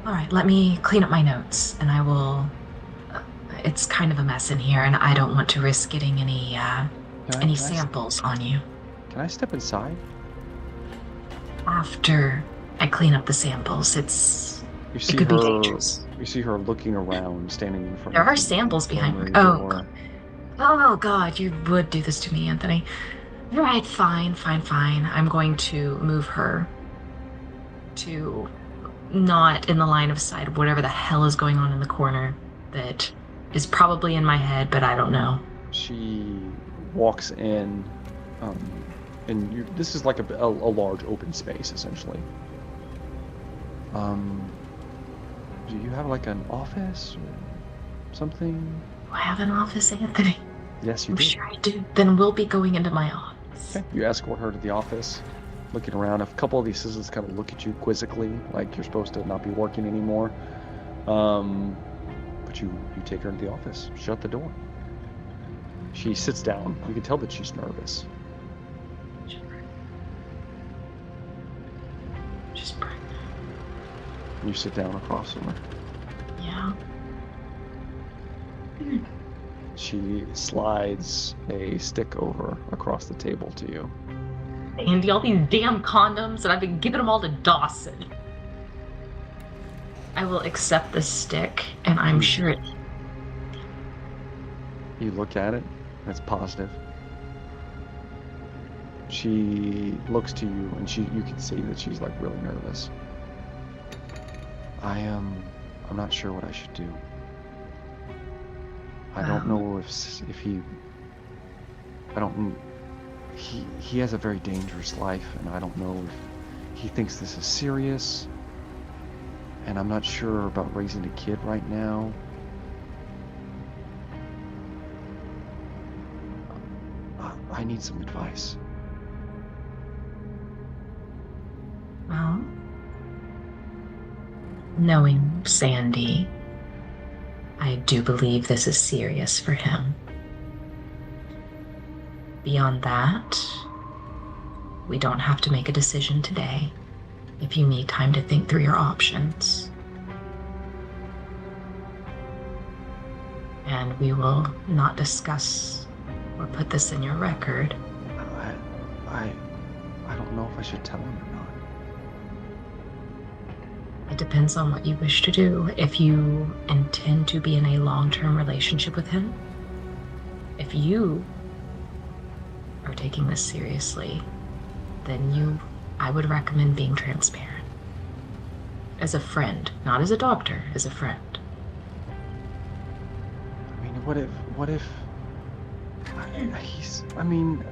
All right, let me clean up my notes, and I will... it's kind of a mess in here, and I don't want to risk getting any samples on you. Can I step inside? After I clean up the samples, it could be dangerous. You see her looking around, standing in front There of are samples behind her. door. Oh, God, you would do this to me, Anthony. All right, fine. I'm going to move her to not in the line of sight of whatever the hell is going on in the corner that is probably in my head, but I don't know. She walks in, and this is like a large open space, essentially. Do you have like an office or something? Do I have an office, Anthony? Yes, you I'm do. sure I do. Then we'll be going into my office. Okay. You escort her to the office, looking around. A couple of the assistants kind of look at you quizzically, like you're supposed to not be working anymore. But you take her to the office, shut the door. She sits down. You can tell that she's nervous. Just break. You sit down across from her. Yeah. She slides a stick over across the table to you. Andy, all these damn condoms, and I've been giving them all to Dawson. I will accept the stick, and I'm sure it... You look at it, That's positive. She looks to you, and you can see that she's like really nervous. I'm not sure what I should do. I don't know if he. I don't. He has a very dangerous life, and I don't know if he thinks this is serious. And I'm not sure about raising a kid right now. I need some advice. Well, knowing Sandy, I do believe this is serious for him. Beyond that, we don't have to make a decision today if you need time to think through your options. And we will not discuss or put this in your record. I don't know if I should tell him or not. It depends on what you wish to do. If you intend to be in a long-term relationship with him, if you are taking this seriously, then I would recommend being transparent. As a friend, not as a doctor, as a friend. I mean, what if he's, I mean,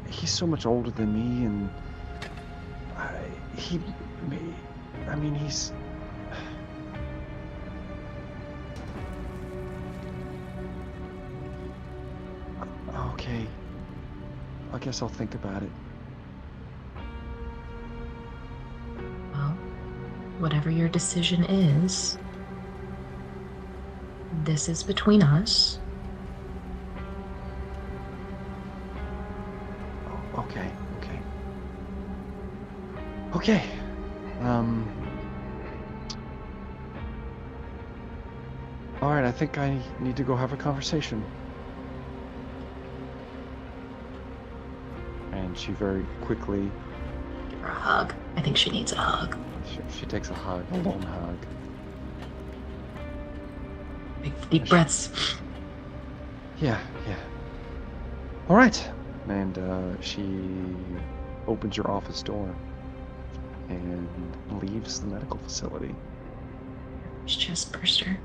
he's so much older than me, and he's, okay. I guess I'll think about it. Well, whatever your decision is, this is between us. Okay. All right, I think I need to go have a conversation. And she very quickly... Give her a hug. I think she needs a hug. She takes a hug, a long hug. Big deep breaths. Yeah. All right. And she opens your office door and leaves the medical facility. Chest burster.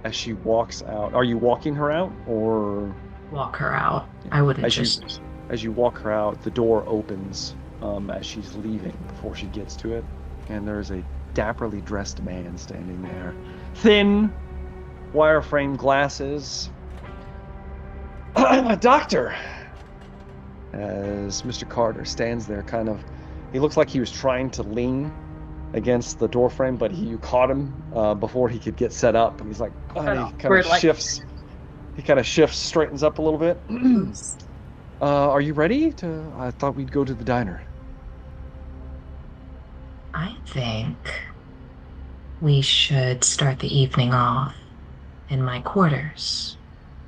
As she walks out, are you walking her out or walk her out? I wouldn't as you walk her out, the door opens as she's leaving before she gets to it, and there's a dapperly dressed man standing there, thin, wireframe glasses. Doctor. As Mr. Carter stands there, he looks like he was trying to lean against the door frame, but you caught him before he could get set up, and he's like, he kind of shifts, straightens up a little bit. Are you ready I thought we'd go to the diner. I think we should start the evening off in my quarters,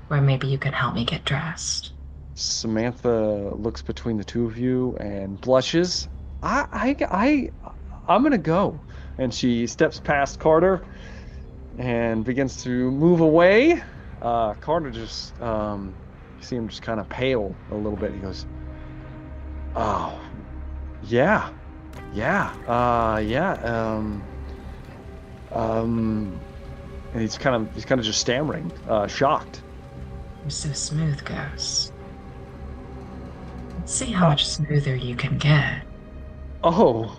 where maybe you can help me get dressed. Samantha looks between the two of you and blushes. I'm gonna go. And she steps past Carter and begins to move away. Carter just, you see him just kind of pale a little bit. He goes, oh, yeah. And he's kind of just stammering, shocked. You're so smooth, Ghost. Let's see how much smoother you can get. Oh.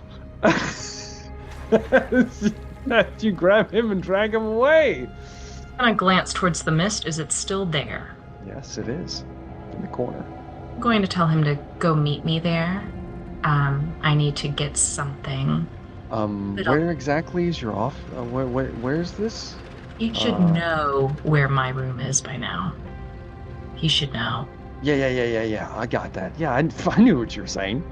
You grab him and drag him away. I glance towards the mist. Is it still there? Yes, it is. In the corner. I'm going to tell him to go meet me there. I need to get something. Where exactly is your off? Where's this? He should know where my room is by now. He should know. Yeah. I got that. Yeah, I knew what you were saying.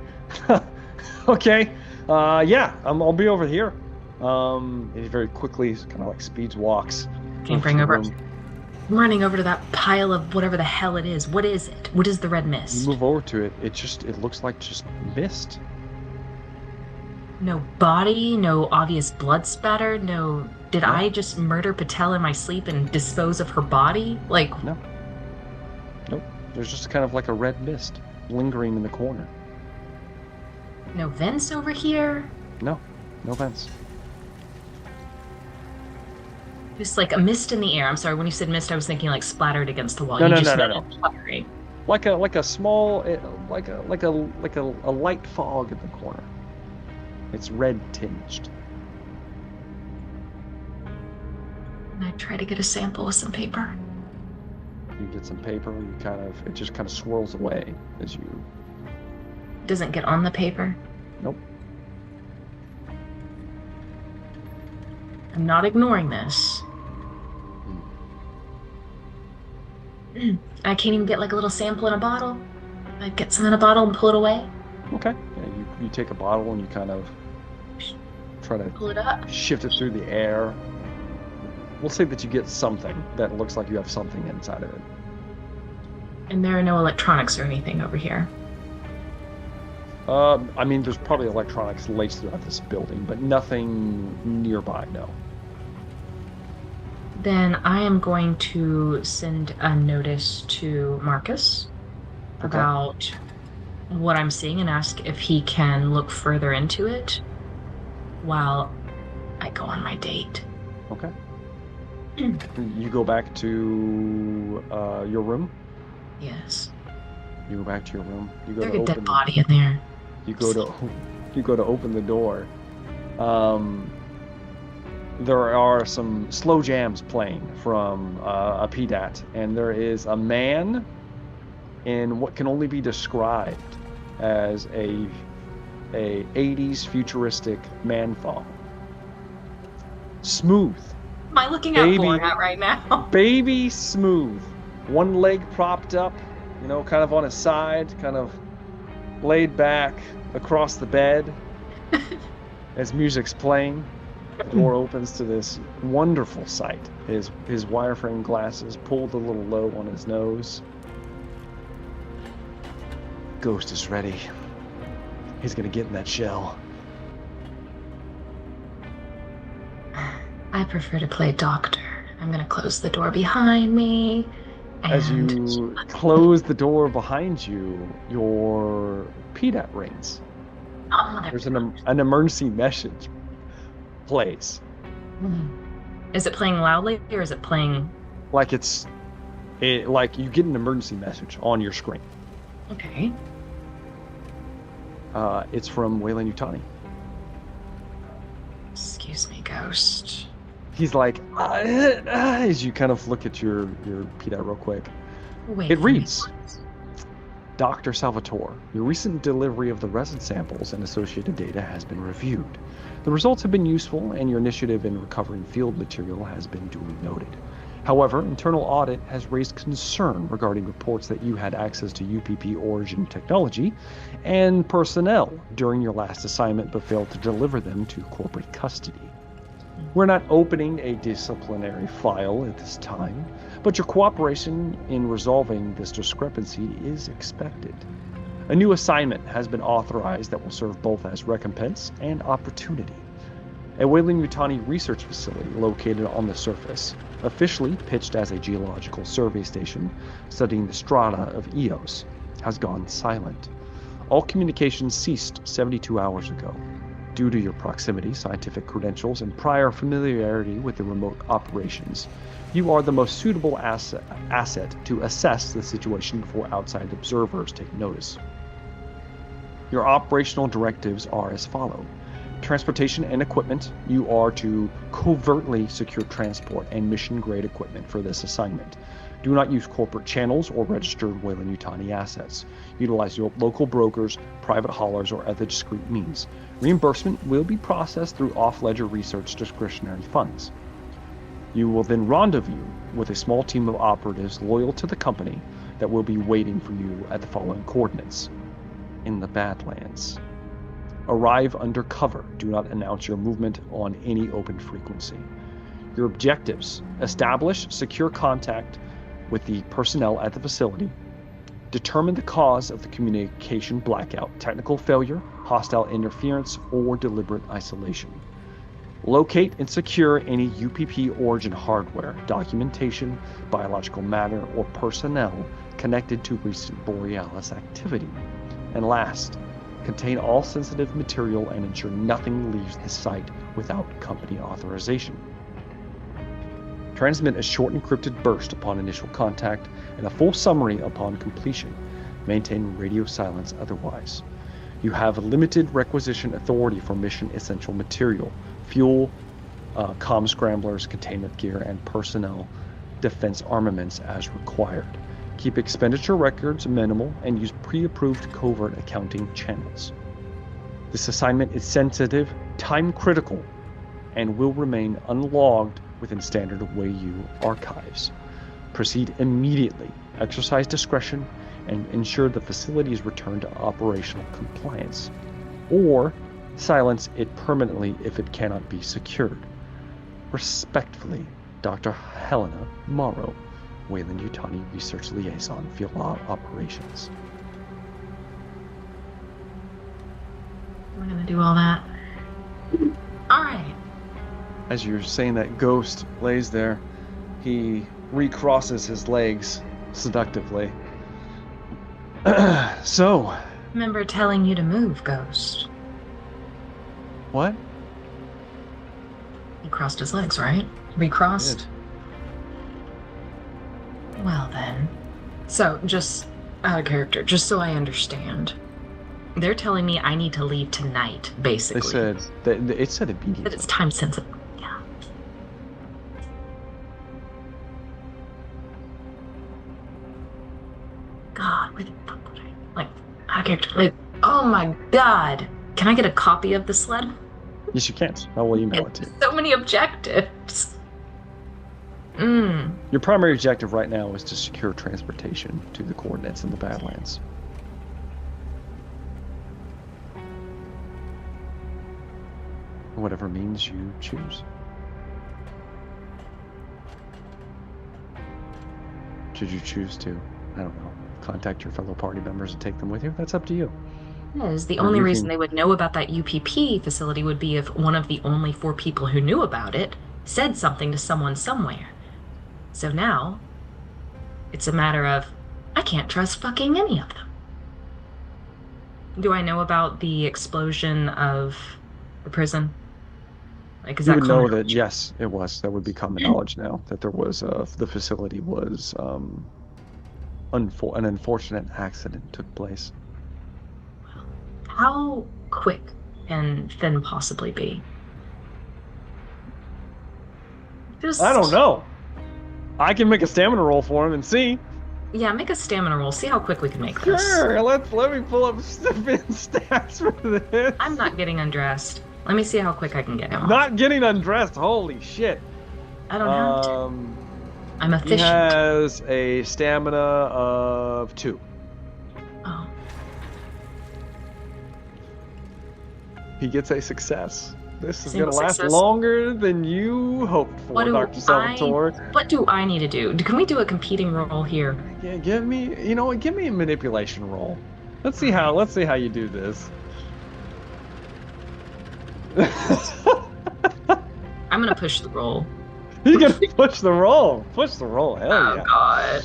Okay. I'll be over here. He very quickly kind of like speeds walks. Can you bring over? I'm running over to that pile of whatever the hell it is. What is it? What is the red mist? You move over to it. It looks like just mist. No body, no obvious blood spatter, no. Did No. I just murder Patel in my sleep and dispose of her body? Like, No. Nope. There's just kind of like a red mist lingering in the corner. no vents over here? No vents. Just like a mist in the air. I'm sorry, when you said mist, I was thinking like splattered against the wall. No, You no, just no, know no. it's fluttery. Like a small, like a light fog in the corner. It's red tinged. And I try to get a sample with some paper. You get some paper. It just kind of swirls away as you. Doesn't get on the paper. Nope. I'm not ignoring this. I can't even get like a little sample in a bottle. I get some in a bottle and pull it away. Okay. Yeah, you take a bottle and you kind of try to Pull it up. shift it through the air. We'll say that you get something that looks like you have something inside of it. And there are no electronics or anything over here. I mean, there's probably electronics laced throughout this building, but nothing nearby, no. Then I am going to send a notice to Marcus Okay. about what I'm seeing and ask if he can look further into it while I go on my date. Okay. You go back to your room. Yes. You go back to your room. You go There's to a open. dead body in there. You go to open the door. There are some slow jams playing from a PDAT, and there is a man in what can only be described as a 80s futuristic man thong. Smooth, Am I looking at Baby. Borat right now? baby smooth. One leg propped up, kind of on his side, kind of laid back across the bed as music's playing. The door opens to this wonderful sight. His wireframe glasses pulled a little low on his nose. Ghost is ready. He's gonna get in that shell. I prefer to play doctor. I'm gonna close the door behind me. As And you close the door behind you, your PDAT rings. oh, mother. There's an emergency message plays. Is it playing loudly or is it playing? Like like you get an emergency message on your screen. Okay. It's from Wayland Yutani. Excuse me, ghost. He's like, as you kind of look at your PDAT real quick. Wait. It for me. reads, Dr. Salvatore, your recent delivery of the resin samples and associated data has been reviewed. The results have been useful, and your initiative in recovering field material has been duly noted. However, internal audit has raised concern regarding reports that you had access to UPP origin technology and personnel during your last assignment but failed to deliver them to corporate custody. We're not opening a disciplinary file at this time, but your cooperation in resolving this discrepancy is expected. A new assignment has been authorized that will serve both as recompense and opportunity. A Wayland Yutani research facility located on the surface, officially pitched as a geological survey station studying the strata of Eos, has gone silent. All communications ceased 72 hours ago. Due to your proximity, scientific credentials, and prior familiarity with the remote operations, you are the most suitable asset to assess the situation before outside observers take notice. Your operational directives are as follow. Transportation and equipment, you are to covertly secure transport and mission-grade equipment for this assignment. Do not use corporate channels or registered Wayland Yutani assets. Utilize your local brokers, private haulers, or other discrete means. Reimbursement will be processed through off-ledger research discretionary funds. You will then rendezvous with a small team of operatives loyal to the company that will be waiting for you at the following coordinates. In the Badlands. Arrive under cover. Do not announce your movement on any open frequency. Your objectives: establish secure contact with the personnel at the facility, determine the cause of the communication blackout, technical failure, hostile interference, or deliberate isolation. Locate and secure any UPP origin hardware, documentation, biological matter, or personnel connected to recent Borealis activity. And last, contain all sensitive material and ensure nothing leaves the site without company authorization. Transmit a short encrypted burst upon initial contact and a full summary upon completion. Maintain radio silence otherwise. You have limited requisition authority for mission essential material, fuel, comm scramblers, containment gear, and personnel defense armaments as required. Keep expenditure records minimal and use pre-approved covert accounting channels. This assignment is sensitive, time critical, and will remain unlogged within standard Wayuu archives. Proceed immediately, exercise discretion, and ensure the facility is returned to operational compliance, or silence it permanently if it cannot be secured. Respectfully, Dr. Helena Morrow, Weyland-Yutani Research Liaison, Field Operations. We're gonna do all that. All right. As you're saying that, Ghost lays there. He recrosses his legs seductively. So. Remember telling you to move, Ghost. What? He crossed his legs, right? Recrossed? Well then. So, just out of character, just so I understand. They're telling me I need to leave tonight, basically. They said, it said immediately. But it's time sensitive. Yeah. God, where the fuck would I? Like, out of character. Like, oh my god. Can I get a copy of the sled? Yes, you can. I will email it to you. So many objectives. Your primary objective right now is to secure transportation to the coordinates in the Badlands. Whatever means you choose. Should you choose to, I don't know, contact your fellow party members and take them with you? That's up to you. The only reason they would know about that UPP facility would be if one of the only 4 people who knew about it said something to someone somewhere. So now, it's a matter of, I can't trust fucking any of them. Do I know about the explosion of the prison? Like, is You that would know common that, knowledge? yes, it was. That would be common knowledge now, that there was, the facility was, an unfortunate accident took place. How quick can Finn possibly be? Just, I don't know. I can make a stamina roll for him and see. Yeah, make a stamina roll. See how quick we can make this. Sure, let me pull up Finn's stats for this. I'm not getting undressed. Let me see how quick I can get him off. Not getting undressed, holy shit. I don't have to. I'm He efficient. has a stamina of 2. Oh. He gets a success. This is Single going to last success. longer than you hoped for, What do Dr. Salvatore. What do I need to do? Can we do a competing roll here? Yeah, give me a manipulation roll. Let's see how you do this. I'm gonna push the roll. You're gonna push the roll. Push the roll. Hell Oh yeah. god.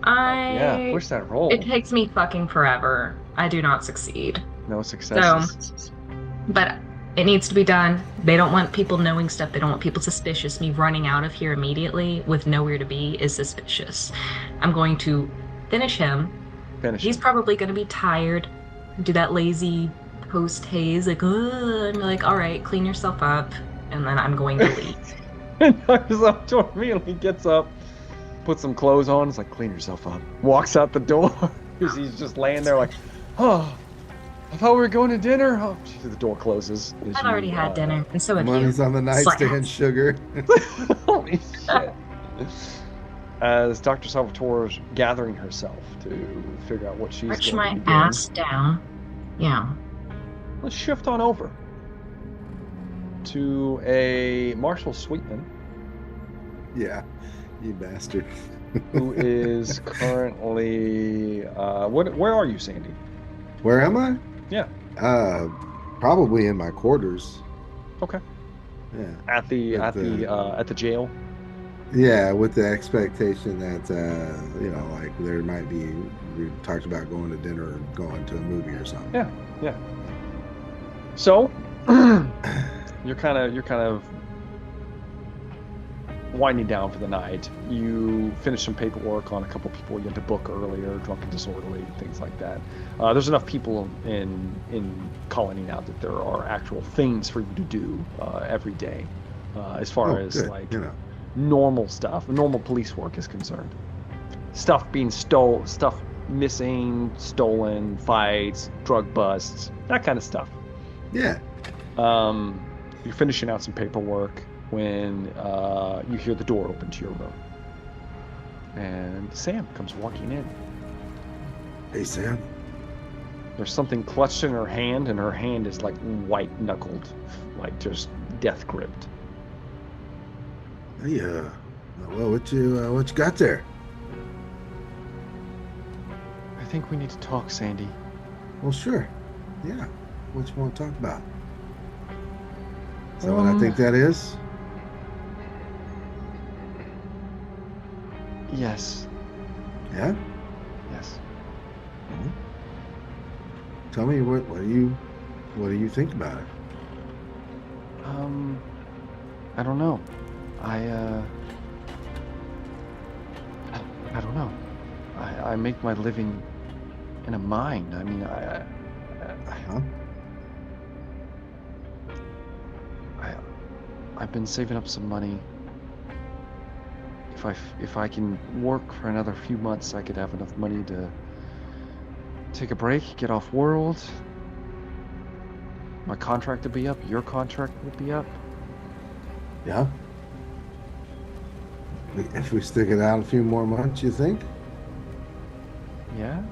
Yeah, push that roll. It takes me fucking forever. I do not succeed. No successes. But it needs to be done. They don't want people knowing stuff. They don't want people suspicious. Me running out of here immediately with nowhere to be is suspicious. I'm going to finish him. Finish. He's probably going to be tired. Do that lazy post haze, like, and be like, all right, clean yourself up. And then I'm going to leave. And Dr. Salvatore immediately gets up, puts some clothes on, is like, clean yourself up. Walks out the door. He's just laying there like, oh, I thought we were going to dinner. Oh, geez, the door closes. as I've you, already had dinner, and so have you. Money's on the nightstand, sugar. Holy shit. As Dr. Salvatore's gathering herself to figure out what she's Arch going my to be doing. ass down. Yeah. Let's shift on over to a Marshall Sweetman, Yeah, you bastard. who is currently where are you, Sandy? Where am I? Yeah. Probably in my quarters. Okay. Yeah. At the at the jail. Yeah, with the expectation that like there might be, we talked about going to dinner or going to a movie or something. Yeah. So you're kind of winding down for the night. You finish some paperwork on a couple people you had to book earlier, drunk and disorderly, things like that. There's enough people in Colony now that there are actual things for you to do every day, as far as good, like you know. normal stuff, normal police work is concerned. Stuff being stolen, stuff missing, stolen, fights, drug busts, that kind of stuff. Yeah. You're finishing out some paperwork when you hear the door open to your room. And Sam comes walking in. Hey, Sam. There's something clutched in her hand, and her hand is like white-knuckled, like just death-gripped. Hey, well, what you got there? I think we need to talk, Sandy. Well, sure. Yeah. What you want to talk about? Is that what I think that is? Yes. Yeah? Yes. Tell me what do you think about it? I don't know. I don't know. I make my living in a mine. I mean, Huh? I've been saving up some money. If I can work for another few months, I could have enough money to take a break, get off world. My contract would be up. Your contract would be up. Yeah. If we stick it out a few more months, you think? Yeah.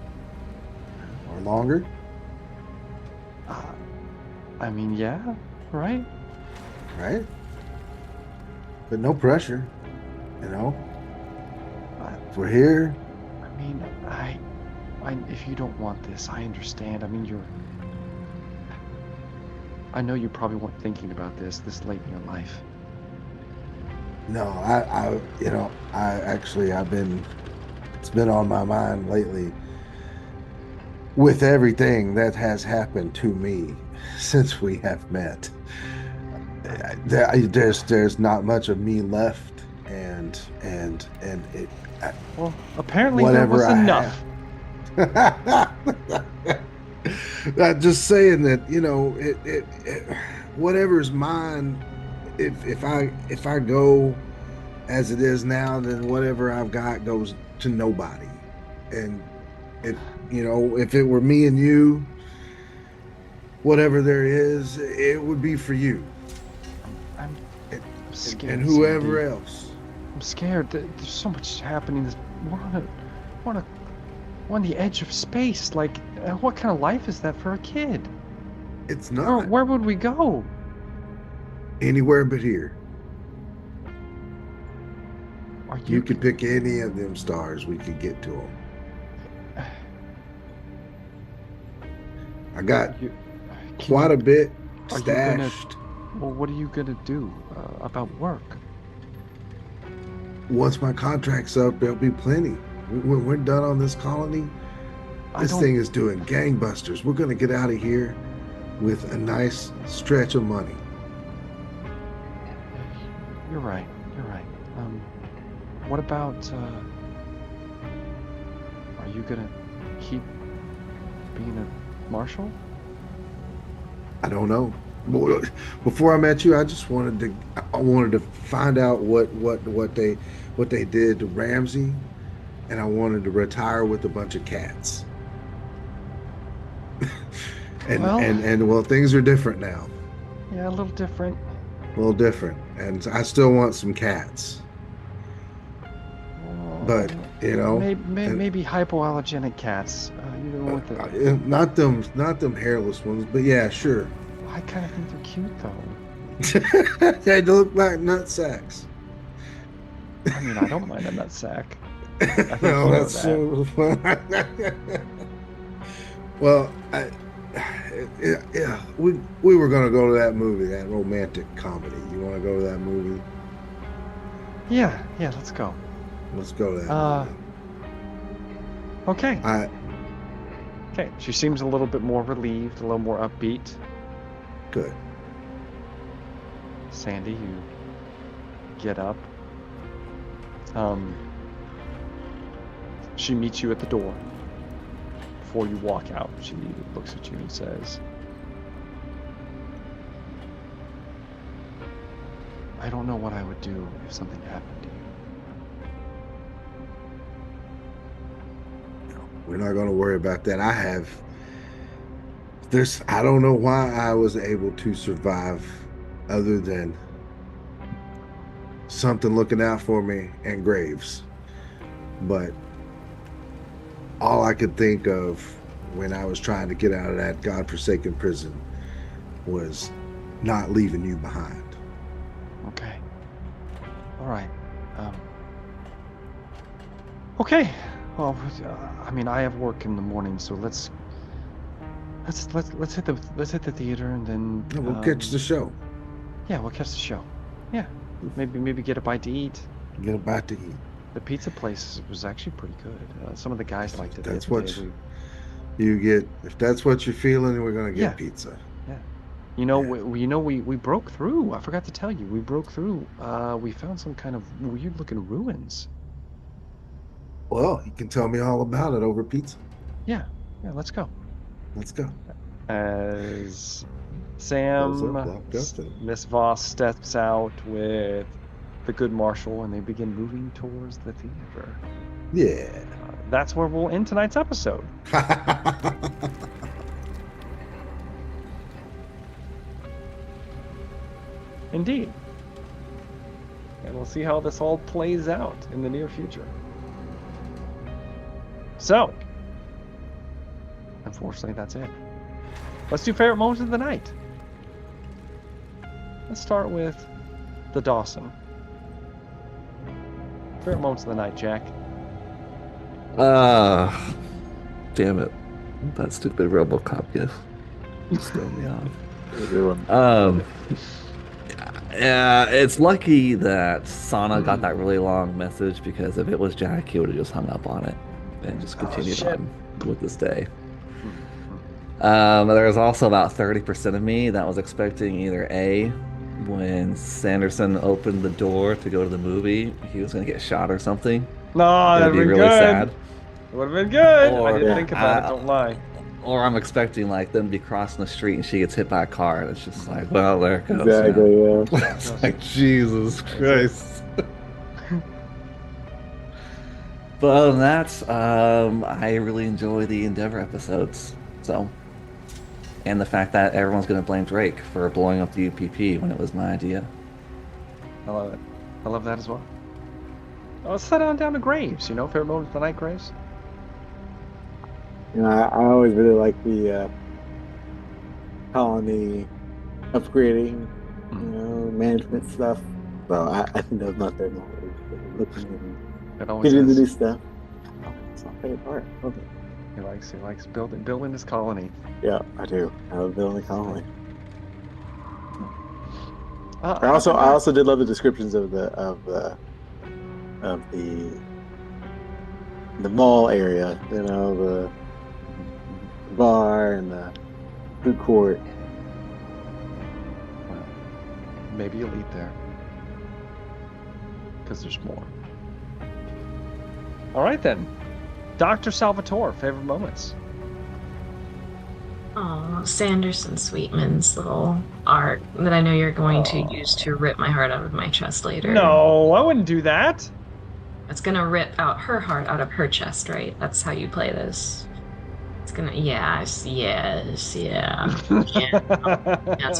Or longer? I mean, yeah. Right. Right? But no pressure, you know? If we're here. I mean, I if you don't want this, I understand. I mean, I know you probably weren't thinking about this late in your life. No, it's been on my mind lately with everything that has happened to me since we have met. There's not much of me left, and it. Well, apparently Whatever there was I enough. I'm just saying that it whatever's mine. If I go as it is now, then whatever I've got goes to nobody. And if it were me and you, whatever there is, it would be for you. I'm scared. And whoever Sandy. else. I'm scared. There's so much happening. We're on the edge of space. Like, what kind of life is that for a kid? It's not Where would we go? anywhere but here. Are You could pick any of them stars, we could get to them. I got quite a bit stashed. Well, what are you gonna do about work? Once my contract's up, there'll be plenty. When we're done on this colony, this thing is doing gangbusters. We're gonna get out of here with a nice stretch of money. You're right. What about? Are you gonna keep being a marshal? I don't know. Before I met you, I just wanted to find out what they did to Ramsey, and I wanted to retire with a bunch of cats. and things are different now. Yeah, a little different. A little different, and I still want some cats. But maybe hypoallergenic cats. You know what not them hairless ones, but yeah, sure. I kind of think they're cute though. They look like nut sacks. I mean, I don't mind a nut sack. I think No, you know that's that. well, Yeah, we were gonna go to that movie, that romantic comedy. You want to go to that movie? Yeah, let's go. Let's go to that movie. Okay. Okay, she seems a little bit more relieved, a little more upbeat. Good. Sandy, you get up. She meets you at the door. Before you walk out, she looks at you and says, I don't know what I would do if something happened to you. We're not going to worry about that. I don't know why I was able to survive other than something looking out for me and Graves. But all I could think of when I was trying to get out of that godforsaken prison was not leaving you behind. Okay. All right. Okay. Well, I mean, I have work in the morning, so let's hit the theater and then We'll catch the show. Yeah, we'll catch the show. Yeah, maybe get a bite to eat. Get a bite to eat. The pizza place was actually pretty good. Some of the guys liked it. That's the other what day. you get. If that's what you're feeling, we're gonna get Yeah. pizza. You know, Yeah. we broke through. I forgot to tell you, we broke through. We found some kind of weird-looking ruins. Well, you can tell me all about it over pizza. Yeah, let's go. Let's go. As Sam, Those are blocked up then. Miss Voss steps out with the good marshal, and they begin moving towards the theater. Yeah. That's where we'll end tonight's episode. Indeed. And we'll see how this all plays out in the near future. So, unfortunately, that's it. Let's do favorite moments of the night. Let's start with the Dawson. Favorite moments of the night, Jack. Damn it. That stupid RoboCop gift. It's throwing me off. Good one. Yeah, it's lucky that Sana got that really long message, because if it was Jack, he would have just hung up on it and just continued shit. on with this day. There was also about 30% of me that was expecting either A, when Sanderson opened the door to go to the movie, he was going to get shot or something. No, That'd that'd be be really good. sad. It would have been good. Or- I didn't think about it, don't lie. Or I'm expecting like them to be crossing the street and she gets hit by a car, and it's just like, well, there it goes. Exactly, yeah. It's like, Jesus Christ. But other than that, I really enjoy the Endeavor episodes. So, and the fact that everyone's going to blame Drake for blowing up the UPP when it was my idea. I love it. I love that as well. Let's set on down to Graves, favorite moment of the night, Graves? You know, I always really like the colony upgrading, management stuff. So I think that was my favorite moment. Looking It and always getting to do is. stuff. Oh, it's my favorite part. Okay. He likes building his colony. Yeah, I do. I love building a colony. Uh, I also did love the descriptions of the mall area. The bar and the food court. Maybe you'll eat there. Because there's more. All right, then. Dr. Salvatore, favorite moments? Oh, Sanderson Sweetman's little art that I know you're going to use to rip my heart out of my chest later. No, I wouldn't do that. It's gonna rip out her heart out of her chest, right? That's how you play this. It's gonna, yes. Yeah. That's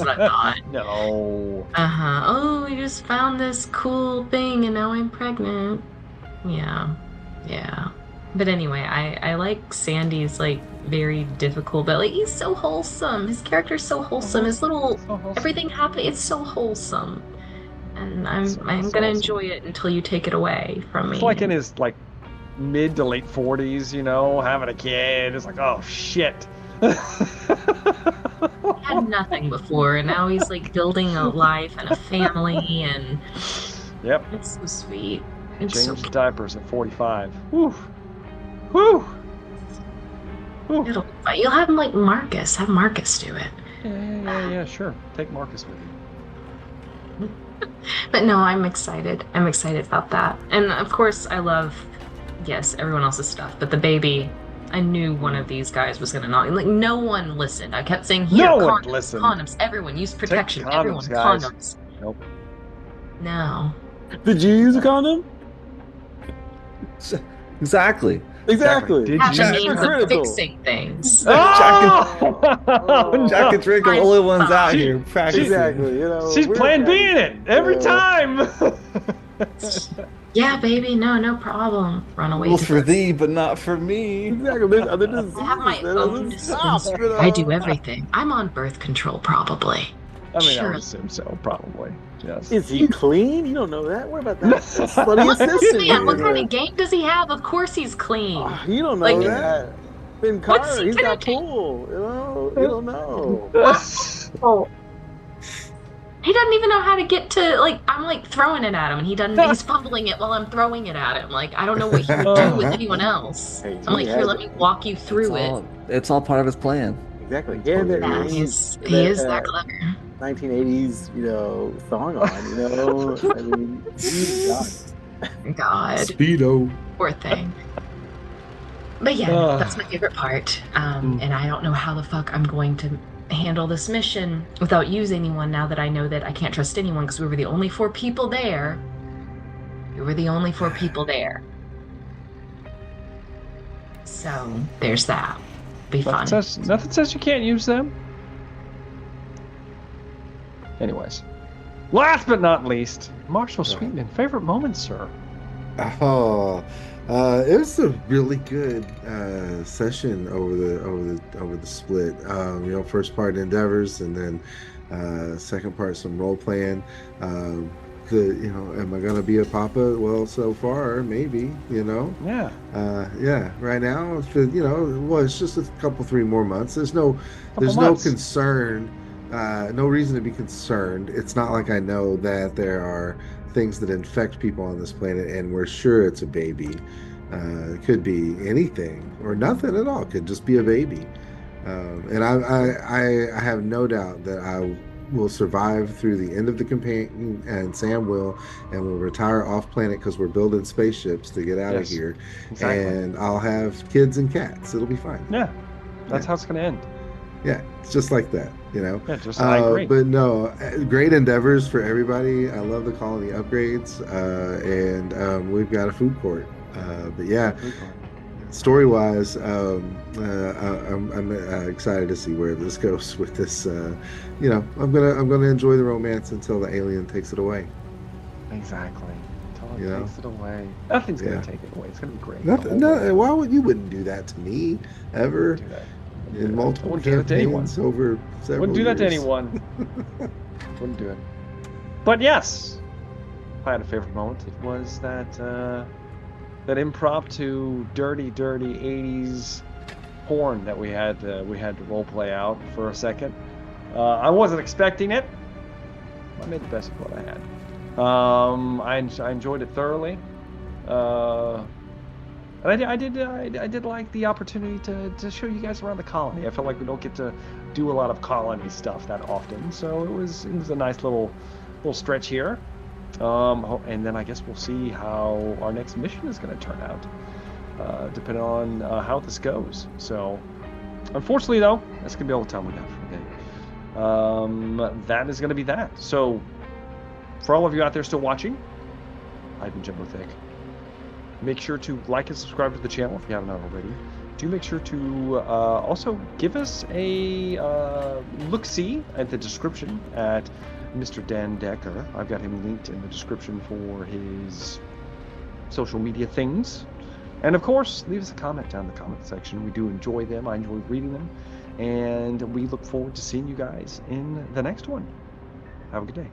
what I thought. No. Oh, we just found this cool thing and now I'm pregnant. Yeah. But anyway, I like Sandy's very difficult, but he's so wholesome. His character's so wholesome. His little everything happening, it's so wholesome. And I'm gonna awesome. enjoy it until you take it away from me. It's like in his mid to late 40s, having a kid. It's like, oh shit. He had nothing before, and now he's like building a life and a family, and Yep. it's so sweet. It's so Changed cute. diapers at 45. Whew. Whew. Whew. It'll be fun. You'll have him like Marcus. Have Marcus do it. Yeah, sure. Take Marcus with you. But no, I'm excited. I'm excited about that. And of course, I love, yes, everyone else's stuff. But the baby, I knew one of these guys was gonna not. Like, no one listened. I kept saying, here, No one condoms, listened. condoms. Everyone use protection. condoms, Everyone, guys. condoms. Nope. No. Did you use a condom? Exactly. Exactly. Did Have you? the means of Critical. fixing things. Oh! Jack and the only ones out She- here practicing. Exactly. You know, She's we're plan B in it every Yeah. time. Yeah, baby, no problem. Run away Rules to for the... thee, but not for me. Exactly. There's other diseases. I have my that own doesn't stop, disease. you know? I do everything. I'm on birth control, probably. I mean, I Sure. would assume so, probably. Yes. Is he clean? You don't know that. What about that? Slutty What's this assistant. man? What here? kind of game does he have? Of course he's clean. Oh, you don't know Like- that. Ben What's Carter, he he's got gonna do? pool. You know, you don't know. Oh. He doesn't even know how to get to, like, I'm like throwing it at him and he doesn't, he's fumbling it while I'm throwing it at him. Like, I don't know what he would do with anyone else. Hey, I'm like, he here, has let me walk you through it. It's all part of his plan. Exactly. Yeah, there Yeah, is he is that clever. 1980s, you know, thong on. You know, I mean, you got it. God, Speedo. poor thing. But yeah, that's my favorite part. And I don't know how the fuck I'm going to handle this mission without using anyone now that I know that I can't trust anyone because we were the only 4 people there. We were the only 4 people there. So there's that. Be fun. Nothing says you can't use them. Anyways, last but not least, Marshall Sweetman, favorite moment, sir. Oh, it was a really good session over the split. You know, first part Endeavors, and then second part some role playing. You know, am I gonna be a papa? Well, so far, maybe. You know, Yeah. yeah. Right now, you know, well, it's just a couple, 3 more months. There's no months. concern. No reason to be concerned. It's not like I know that there are things that infect people on this planet, and we're sure it's a baby. It could be anything or nothing at all. It could just be a baby. And I have no doubt that I will survive through the end of the campaign, and Sam will, and we'll retire off planet because we're building spaceships to get out of Yes, here. exactly. And I'll have kids and cats. It'll be fine. Yeah. That's Yeah. how it's gonna end. Yeah, it's just like that, you know. Yeah, just I agree. But no, great endeavors for everybody. I love the colony upgrades, and we've got a food court. But yeah, story-wise, I'm excited to see where this goes with this. You know, I'm gonna enjoy the romance until the alien takes it away. Exactly. Until it Yeah. takes it away. Nothing's gonna Yeah. take it away. It's gonna be great. Nothing. No, why would you wouldn't do that to me ever? Do that. In multiple I wouldn't do that to anyone. campaigns over several Wouldn't do that to years. anyone. Wouldn't do it. But yes, if I had a favorite moment, it was that impromptu, dirty 80s porn that we had to role play out for a second. I wasn't expecting it. I made the best of what I had. I enjoyed it thoroughly. And I did like the opportunity to show you guys around the colony. I felt like we don't get to do a lot of colony stuff that often, so it was a nice little stretch here. And then I guess we'll see how our next mission is going to turn out, depending on how this goes. So, unfortunately, though, that's going to be all the time we got for today. That is going to be that. So, for all of you out there still watching, I've been Jimbo Thick. Make sure to like and subscribe to the channel if you haven't already. Do make sure to also give us a look-see at the description at Mr. Dan Decker. I've got him linked in the description for his social media things. And of course, leave us a comment down in the comment section. We do enjoy them. I enjoy reading them. And we look forward to seeing you guys in the next one. Have a good day.